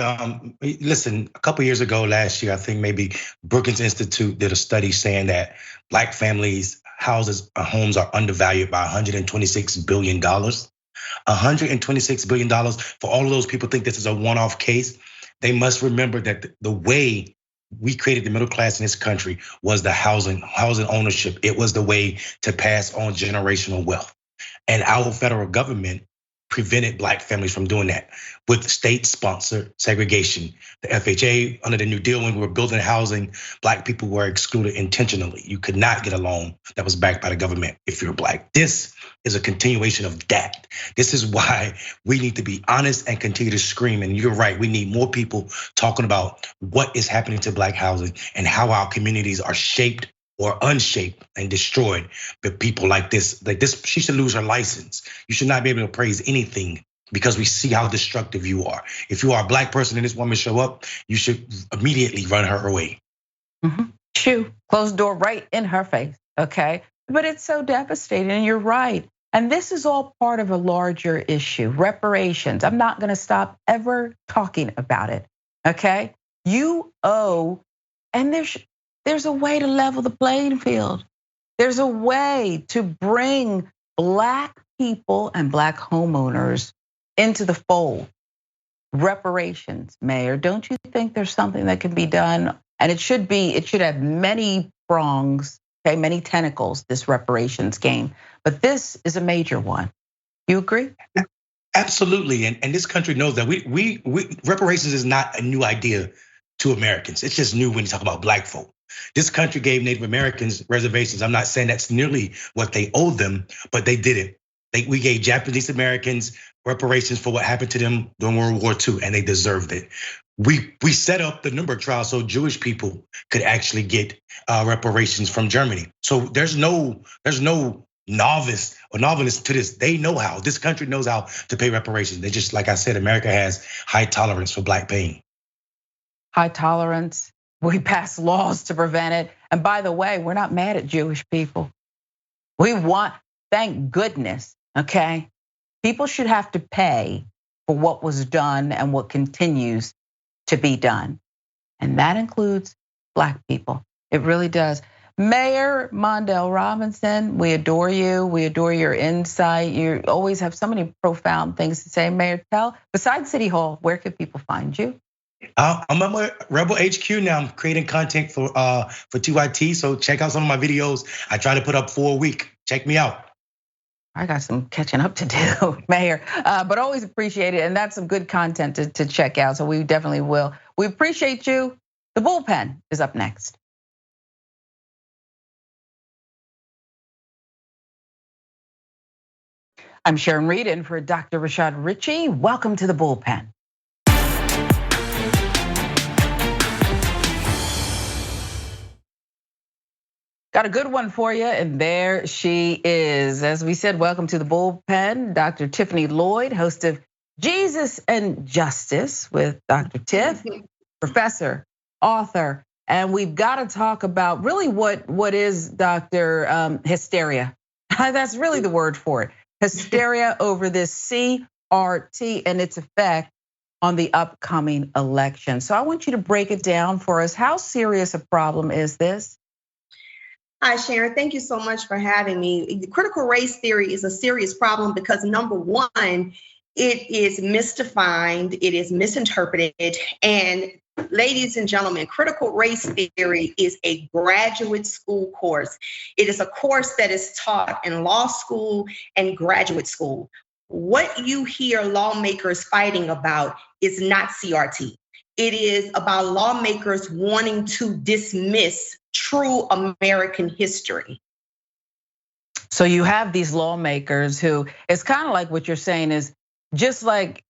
listen, a couple years ago, last year, I think maybe Brookings Institute did a study saying that Black families' houses, homes are undervalued by $126 billion. $126 billion. For all of those people think this is a one-off case, they must remember that the way we created the middle class in this country was the housing ownership. It was the way to pass on generational wealth. And our federal government prevented Black families from doing that with state-sponsored segregation. The FHA, under the New Deal, when we were building housing, Black people were excluded intentionally. You could not get a loan that was backed by the government if you're Black. This is a continuation of that. This is why we need to be honest and continue to scream. And you're right, we need more people talking about what is happening to Black housing and how our communities are shaped or unshaped and destroyed by people like this. She should lose her license. You should not be able to praise anything because we see how destructive you are. If you are a Black person and this woman show up, you should immediately run her away.
Shoo, close the door right in her face, okay? But it's so devastating, and you're right. And this is all part of a larger issue, reparations. I'm not gonna stop ever talking about it, okay? You owe, and there's a way to level the playing field. There's a way to bring Black people and Black homeowners into the fold. Reparations, Mayor, don't you think there's something that can be done? And it should have many prongs, okay, many tentacles, this reparations game. But this is a major one. You agree?
Absolutely, and this country knows that we reparations is not a new idea to Americans. It's just new when you talk about Black folk. This country gave Native Americans reservations. I'm not saying that's nearly what they owed them, but they did it. We gave Japanese Americans reparations for what happened to them during World War II, and they deserved it. We set up the Nuremberg trial so Jewish people could actually get reparations from Germany. So there's no novice or novelist to this. They know how. This country knows how to pay reparations. They just, like I said, America has high tolerance for Black pain.
High tolerance. We pass laws to prevent it. And by the way, we're not mad at Jewish people. We want, thank goodness, okay? People should have to pay for what was done and what continues to be done. And that includes Black people. It really does. Mayor Mondale Robinson, we adore you. We adore your insight. You always have so many profound things to say. Mayor, besides City Hall, where can people find you?
I'm at Rebel HQ now. I'm creating content for TYT. So check out some of my videos. I try to put up 4 a week. Check me out.
I got some catching up to do, Mayor, but always appreciate it. And that's some good content to check out. So we definitely will. We appreciate you. The Bullpen is up next. I'm Sharon Reed in for Dr. Rashad Richey. Welcome to the Bullpen. Got a good one for you, and there she is. As we said, welcome to the Bullpen, Dr. Tiffany Lloyd, host of Jesus and Justice with Dr. Tiff, professor, author, And we've got to talk about really what is, Dr. Hysteria. That's really the word for it. Hysteria over this CRT and its effect on the upcoming election. So I want you to break it down for us. How serious a problem is this?
Hi, Sharon. Thank you so much for having me. The critical race theory is a serious problem because, number one, it is misdefined, it is misinterpreted, and ladies and gentlemen, critical race theory is a graduate school course. It is a course that is taught in law school and graduate school. What you hear lawmakers fighting about is not CRT. It is about lawmakers wanting to dismiss true American history.
So you have these lawmakers who, it's kind of like what you're saying is just like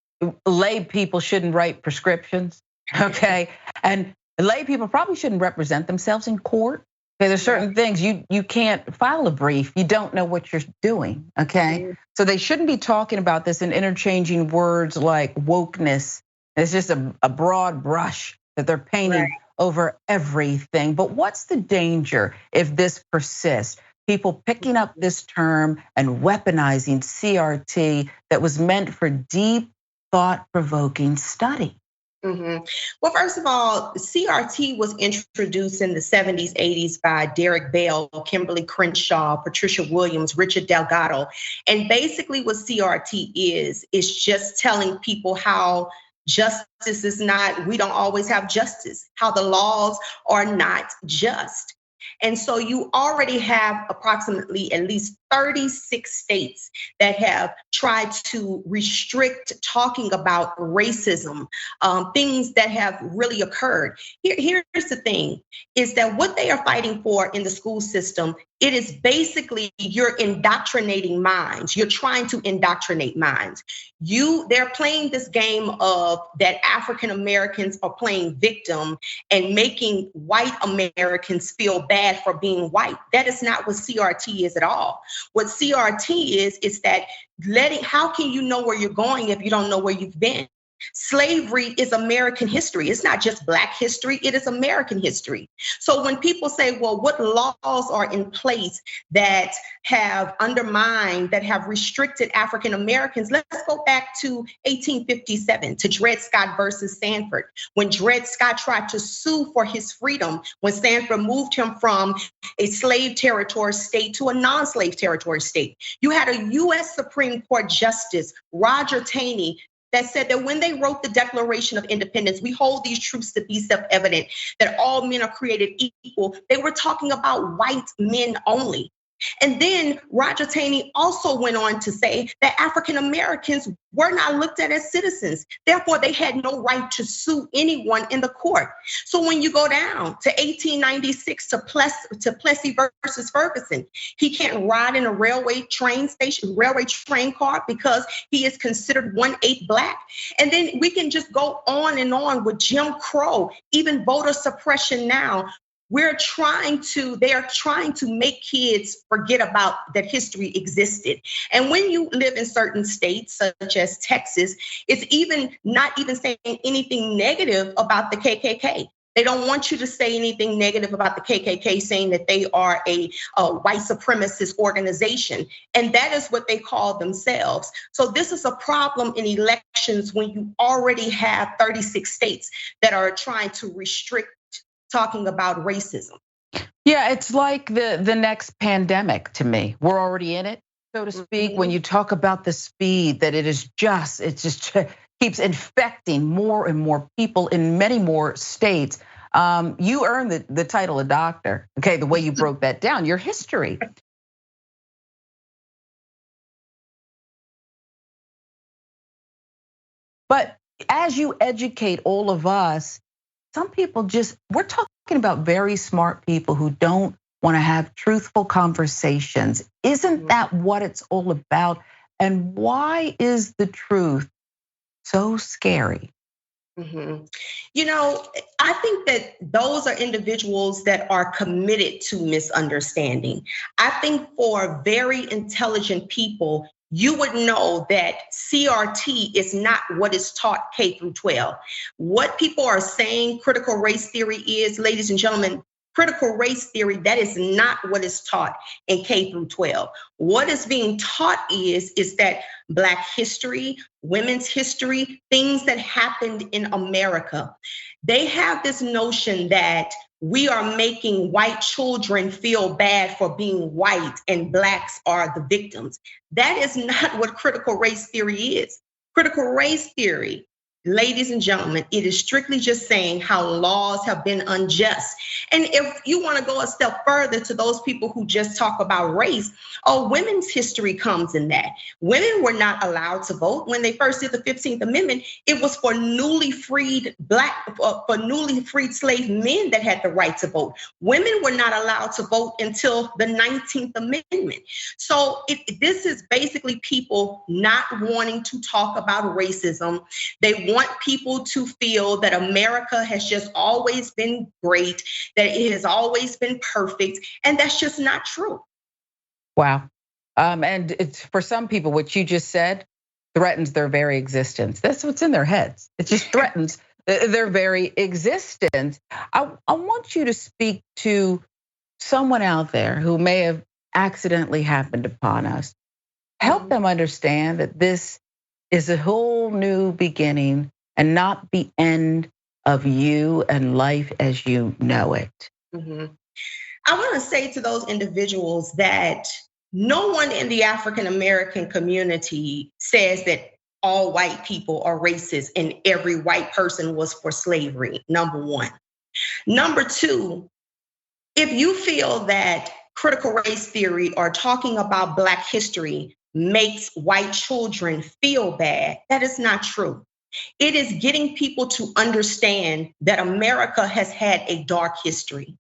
lay people shouldn't write prescriptions, okay? And lay people probably shouldn't represent themselves in court. Okay, there's certain things you can't file a brief. You don't know what you're doing, okay? So they shouldn't be talking about this and interchanging words like wokeness. It's just a broad brush that they're painting over everything. But what's the danger if this persists? People picking up this term and weaponizing CRT that was meant for deep, thought-provoking study.
Well, first of all, CRT was introduced in the 70s, 80s by Derek Bell, Kimberly Crenshaw, Patricia Williams, Richard Delgado. And basically what CRT is just telling people how justice is not, we don't always have justice, how the laws are not just. And so you already have approximately at least 36 states that have tried to restrict talking about racism, things that have really occurred. Here's the thing, is that what they are fighting for in the school system, it is basically you're indoctrinating minds. You're trying to indoctrinate minds. They're playing this game of that African Americans are playing victim and making white Americans feel bad for being white. That is not what CRT is at all. What CRT is that how can you know where you're going if you don't know where you've been? Slavery is American history. It's not just Black history, it is American history. So when people say, well, what laws are in place that have undermined, that have restricted African Americans, let's go back to 1857, to Dred Scott versus Sanford. When Dred Scott tried to sue for his freedom, when Sanford moved him from a slave territory state to a non-slave territory state. You had a US Supreme Court Justice, Roger Taney, that said that when they wrote the Declaration of Independence, we hold these truths to be self-evident, that all men are created equal. They were talking about white men only. And then Roger Taney also went on to say that African Americans were not looked at as citizens. Therefore, they had no right to sue anyone in the court. So when you go down to 1896 to Plessy versus Ferguson, he can't ride in a railway train car because he is considered 1/8 Black. And then we can just go on and on with Jim Crow, even voter suppression now. They are trying to make kids forget about that history existed. And when you live in certain states, such as Texas, it's not even saying anything negative about the KKK. They don't want you to say anything negative about the KKK, saying that they are a white supremacist organization. And that is what they call themselves. So this is a problem in elections when you already have 36 states that are trying to restrict talking about racism.
Yeah, it's like the next pandemic to me. We're already in it, so to speak. When you talk about the speed that it just keeps infecting more and more people in many more states. You earned the title of doctor, okay, the way you broke that down, your history. But as you educate all of us, some people we're talking about very smart people who don't want to have truthful conversations. Isn't that what it's all about? And why is the truth so scary?
You know, I think that those are individuals that are committed to misunderstanding. I think for very intelligent people, you would know that CRT is not what is taught K through 12. What people are saying critical race theory is, ladies and gentlemen, critical race theory, that is not what is taught in K through 12. What is being taught is that Black history, women's history, things that happened in America. They have this notion that we are making white children feel bad for being white and Blacks are the victims. That is not what critical race theory is. Critical race theory, ladies and gentlemen, it is strictly just saying how laws have been unjust. And if you want to go a step further to those people who just talk about race, women's history comes in that. Women were not allowed to vote. When they first did the 15th Amendment, it was for newly freed slave men that had the right to vote. Women were not allowed to vote until the 19th Amendment. So this is basically people not wanting to talk about racism. They want people to feel that America has just always been great, that it has always been perfect, and that's just not true.
Wow. And it's for some people, what you just said threatens their very existence. That's what's in their heads. It just threatens their very existence. I want you to speak to someone out there who may have accidentally happened upon us. Help them understand that this is a whole new beginning and not the end of you and life as you know it.
I want to say to those individuals that no one in the African American community says that all white people are racist and every white person was for slavery, number one. Number two, if you feel that critical race theory or talking about Black history makes white children feel bad, that is not true. It is getting people to understand that America has had a dark history.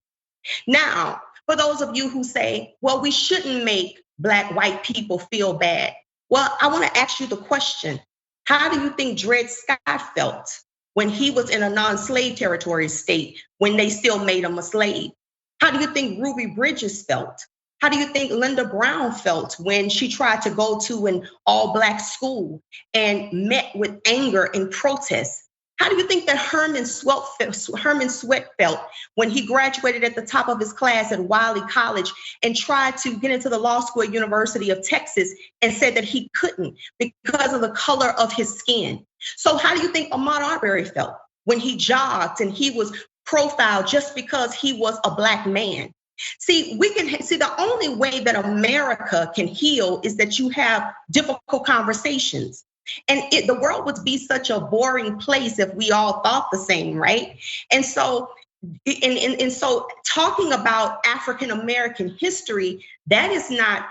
Now, for those of you who say, well, we shouldn't make Black white people feel bad. Well, I want to ask you the question. How do you think Dred Scott felt when he was in a non-slave territory state when they still made him a slave? How do you think Ruby Bridges felt? How do you think Linda Brown felt when she tried to go to an all-Black school and met with anger and protest? How do you think that Herman Sweat felt when he graduated at the top of his class at Wiley College and tried to get into the law school at University of Texas and said that he couldn't because of the color of his skin? So how do you think Ahmaud Arbery felt when he jogged and he was profiled just because he was a Black man? See, the only way that America can heal is that you have difficult conversations. And the world would be such a boring place if we all thought the same, right? And so talking about African American history, that is not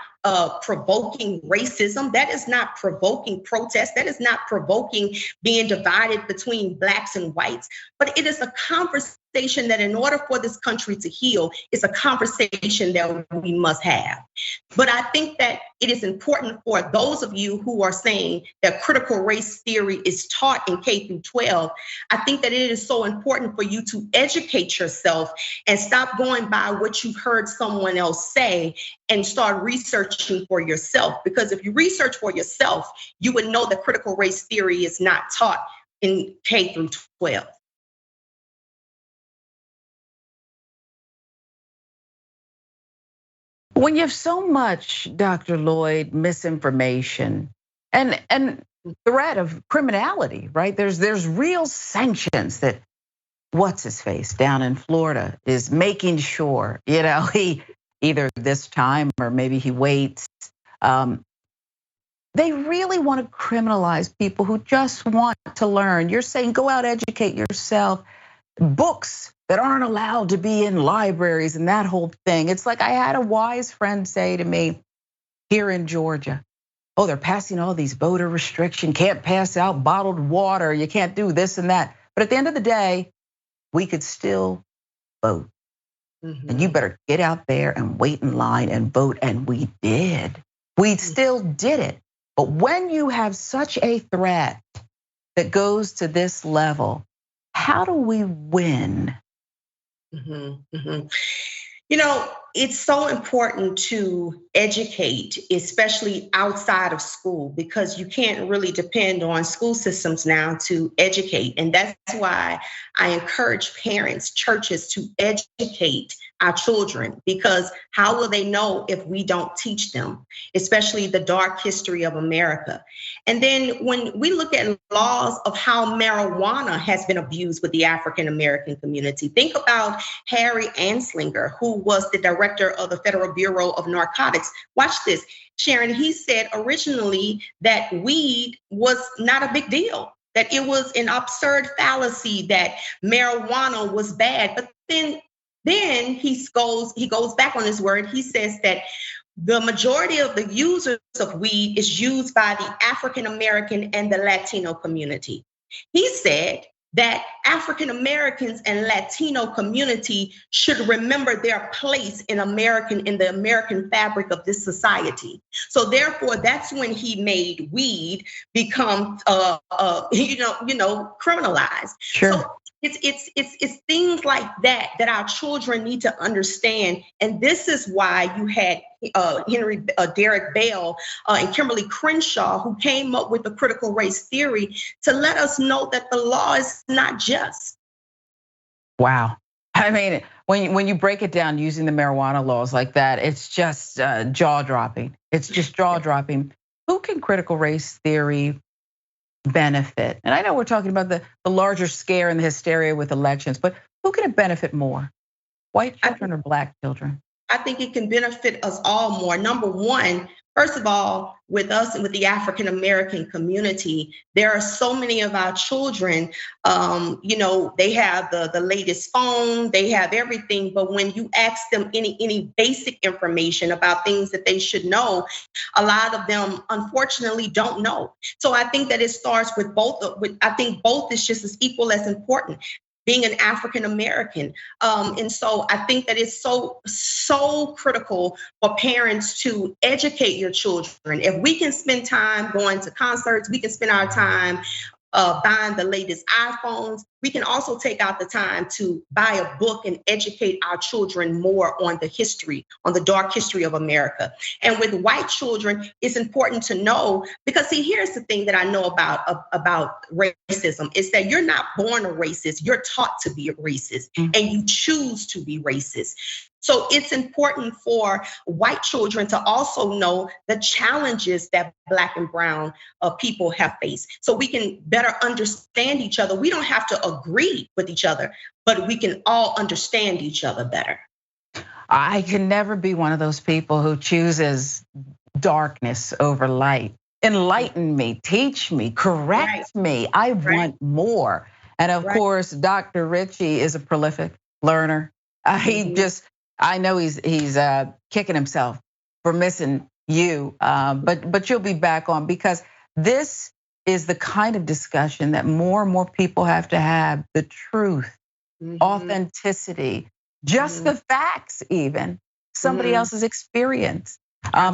provoking racism. That is not provoking protest. That is not provoking being divided between Blacks and whites. But it is a conversation that in order for this country to heal, it's a conversation that we must have. But I think that it is important for those of you who are saying that critical race theory is taught in K through 12. I think that it is so important for you to educate yourself and stop going by what you've heard someone else say and start researching for yourself. Because if you research for yourself, you would know that critical race theory is not taught in K through 12.
When you have so much, Dr. Lloyd, misinformation and threat of criminality, right? There's real sanctions that what's his face down in Florida is making sure, he either this time or maybe he waits. They really want to criminalize people who just want to learn. You're saying go out, educate yourself. Books that aren't allowed to be in libraries and that whole thing. It's like I had a wise friend say to me here in Georgia, they're passing all these voter restrictions, can't pass out bottled water, you can't do this and that. But at the end of the day, we could still vote. And you better get out there and wait in line and vote. And we did. We still did it. But when you have such a threat that goes to this level, how do we win?
it's so important to educate, especially outside of school, because you can't really depend on school systems now to educate. And that's why I encourage parents, churches to educate our children, because how will they know if we don't teach them, especially the dark history of America? And then when we look at laws of how marijuana has been abused with the African American community, think about Harry Anslinger, who was the director of the Federal Bureau of Narcotics. Watch this, Sharon. He said originally that weed was not a big deal, that it was an absurd fallacy that marijuana was bad. But then he goes back on his word. He says that the majority of the users of weed is used by the African American and the Latino community. He said that African Americans and Latino community should remember their place in the American fabric of this society. So therefore, that's when he made weed become, criminalized. Sure. So it's things like that our children need to understand. And this is why you had Derek Bell and Kimberly Crenshaw, who came up with the critical race theory to let us know that the law is not just.
Wow. I mean, when you break it down using the marijuana laws like that, it's just jaw-dropping. It's just jaw-dropping. Who can critical race theory benefit? And I know we're talking about the larger scare and the hysteria with elections, but who can it benefit more? White children or Black children?
I think it can benefit us all more. Number one, first of all, with us and with the African American community, there are so many of our children, they have the latest phone, they have everything, but when you ask them any basic information about things that they should know, a lot of them unfortunately don't know. So I think that it starts with both. I think both is just as equal as important. Being an African American. And so I think that it's so critical for parents to educate your children. If we can spend time going to concerts, we can spend our time buying the latest iPhones. We can also take out the time to buy a book and educate our children more on the history, on the dark history of America. And with white children, it's important to know, because see, here's the thing that I know about racism, is that you're not born a racist, you're taught to be a racist, and you choose to be racist. So it's important for white children to also know the challenges that Black and brown people have faced, so we can better understand each other. We don't have to agree with each other, but we can all understand each other better.
I can never be one of those people who chooses darkness over light. Enlighten me, teach me, correct me. I want more. And of course, Dr. Richey is a prolific learner. I know he's kicking himself for missing you, but you'll be back on, because this is the kind of discussion that more and more people have to have. The truth, authenticity, just the facts, even somebody else's experience.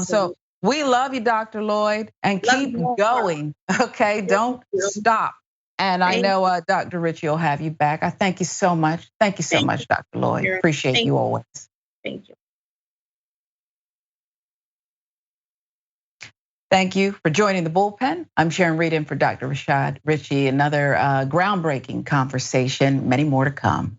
So we love you, Dr. Lloyd, and keep going. Okay, don't stop. And I know Dr. Richey will have you back. I thank you so much. Thank you so much, Dr. Lloyd. Appreciate you always.
Thank you.
Thank you for joining the bullpen. I'm Sharon Reed in for Dr. Rashad Richey. Another groundbreaking conversation, many more to come.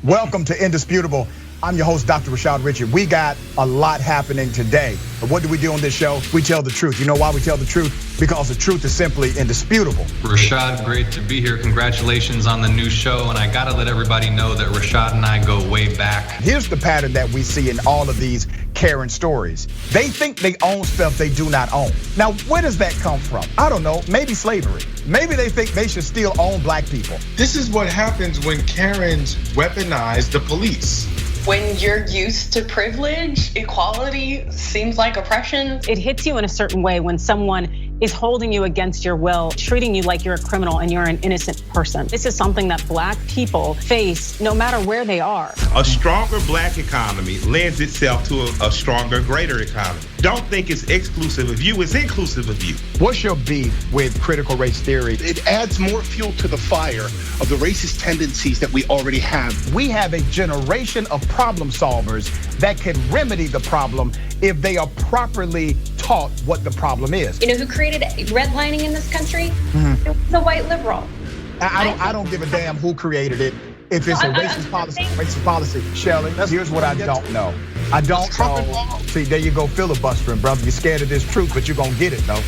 Welcome to Indisputable. I'm your host, Dr. Rashad Richey. We got a lot happening today. But what do we do on this show? We tell the truth. You know why we tell the truth? Because the truth is simply indisputable.
Rashad, great to be here. Congratulations on the new show. And I gotta let everybody know that Rashad and I go way back.
Here's the pattern that we see in all of these Karen stories. They think they own stuff they do not own. Now, where does that come from? I don't know, maybe slavery. Maybe they think they should still own Black people.
This is what happens when Karens weaponize the police.
When you're used to privilege, equality seems like oppression.
It hits you in a certain way when someone
is holding you against your will, treating you like you're a criminal and you're an innocent person. This is something that Black people face no matter where they are.
A stronger Black economy lends itself to a stronger, greater economy. Don't think it's exclusive of you, it's inclusive of you.
What's your beef with critical race theory?
It adds more fuel to the fire of the racist tendencies that we already have.
We have a generation of problem solvers that can remedy the problem if they are properly taught what the problem is.
You know who created redlining in this country? It was a white liberal.
I don't give a damn who created it. If it's a racist policy, Shelley, here's what I don't know. I don't know. See, there you go filibustering, brother. You're scared of this truth, but you're gonna get it though.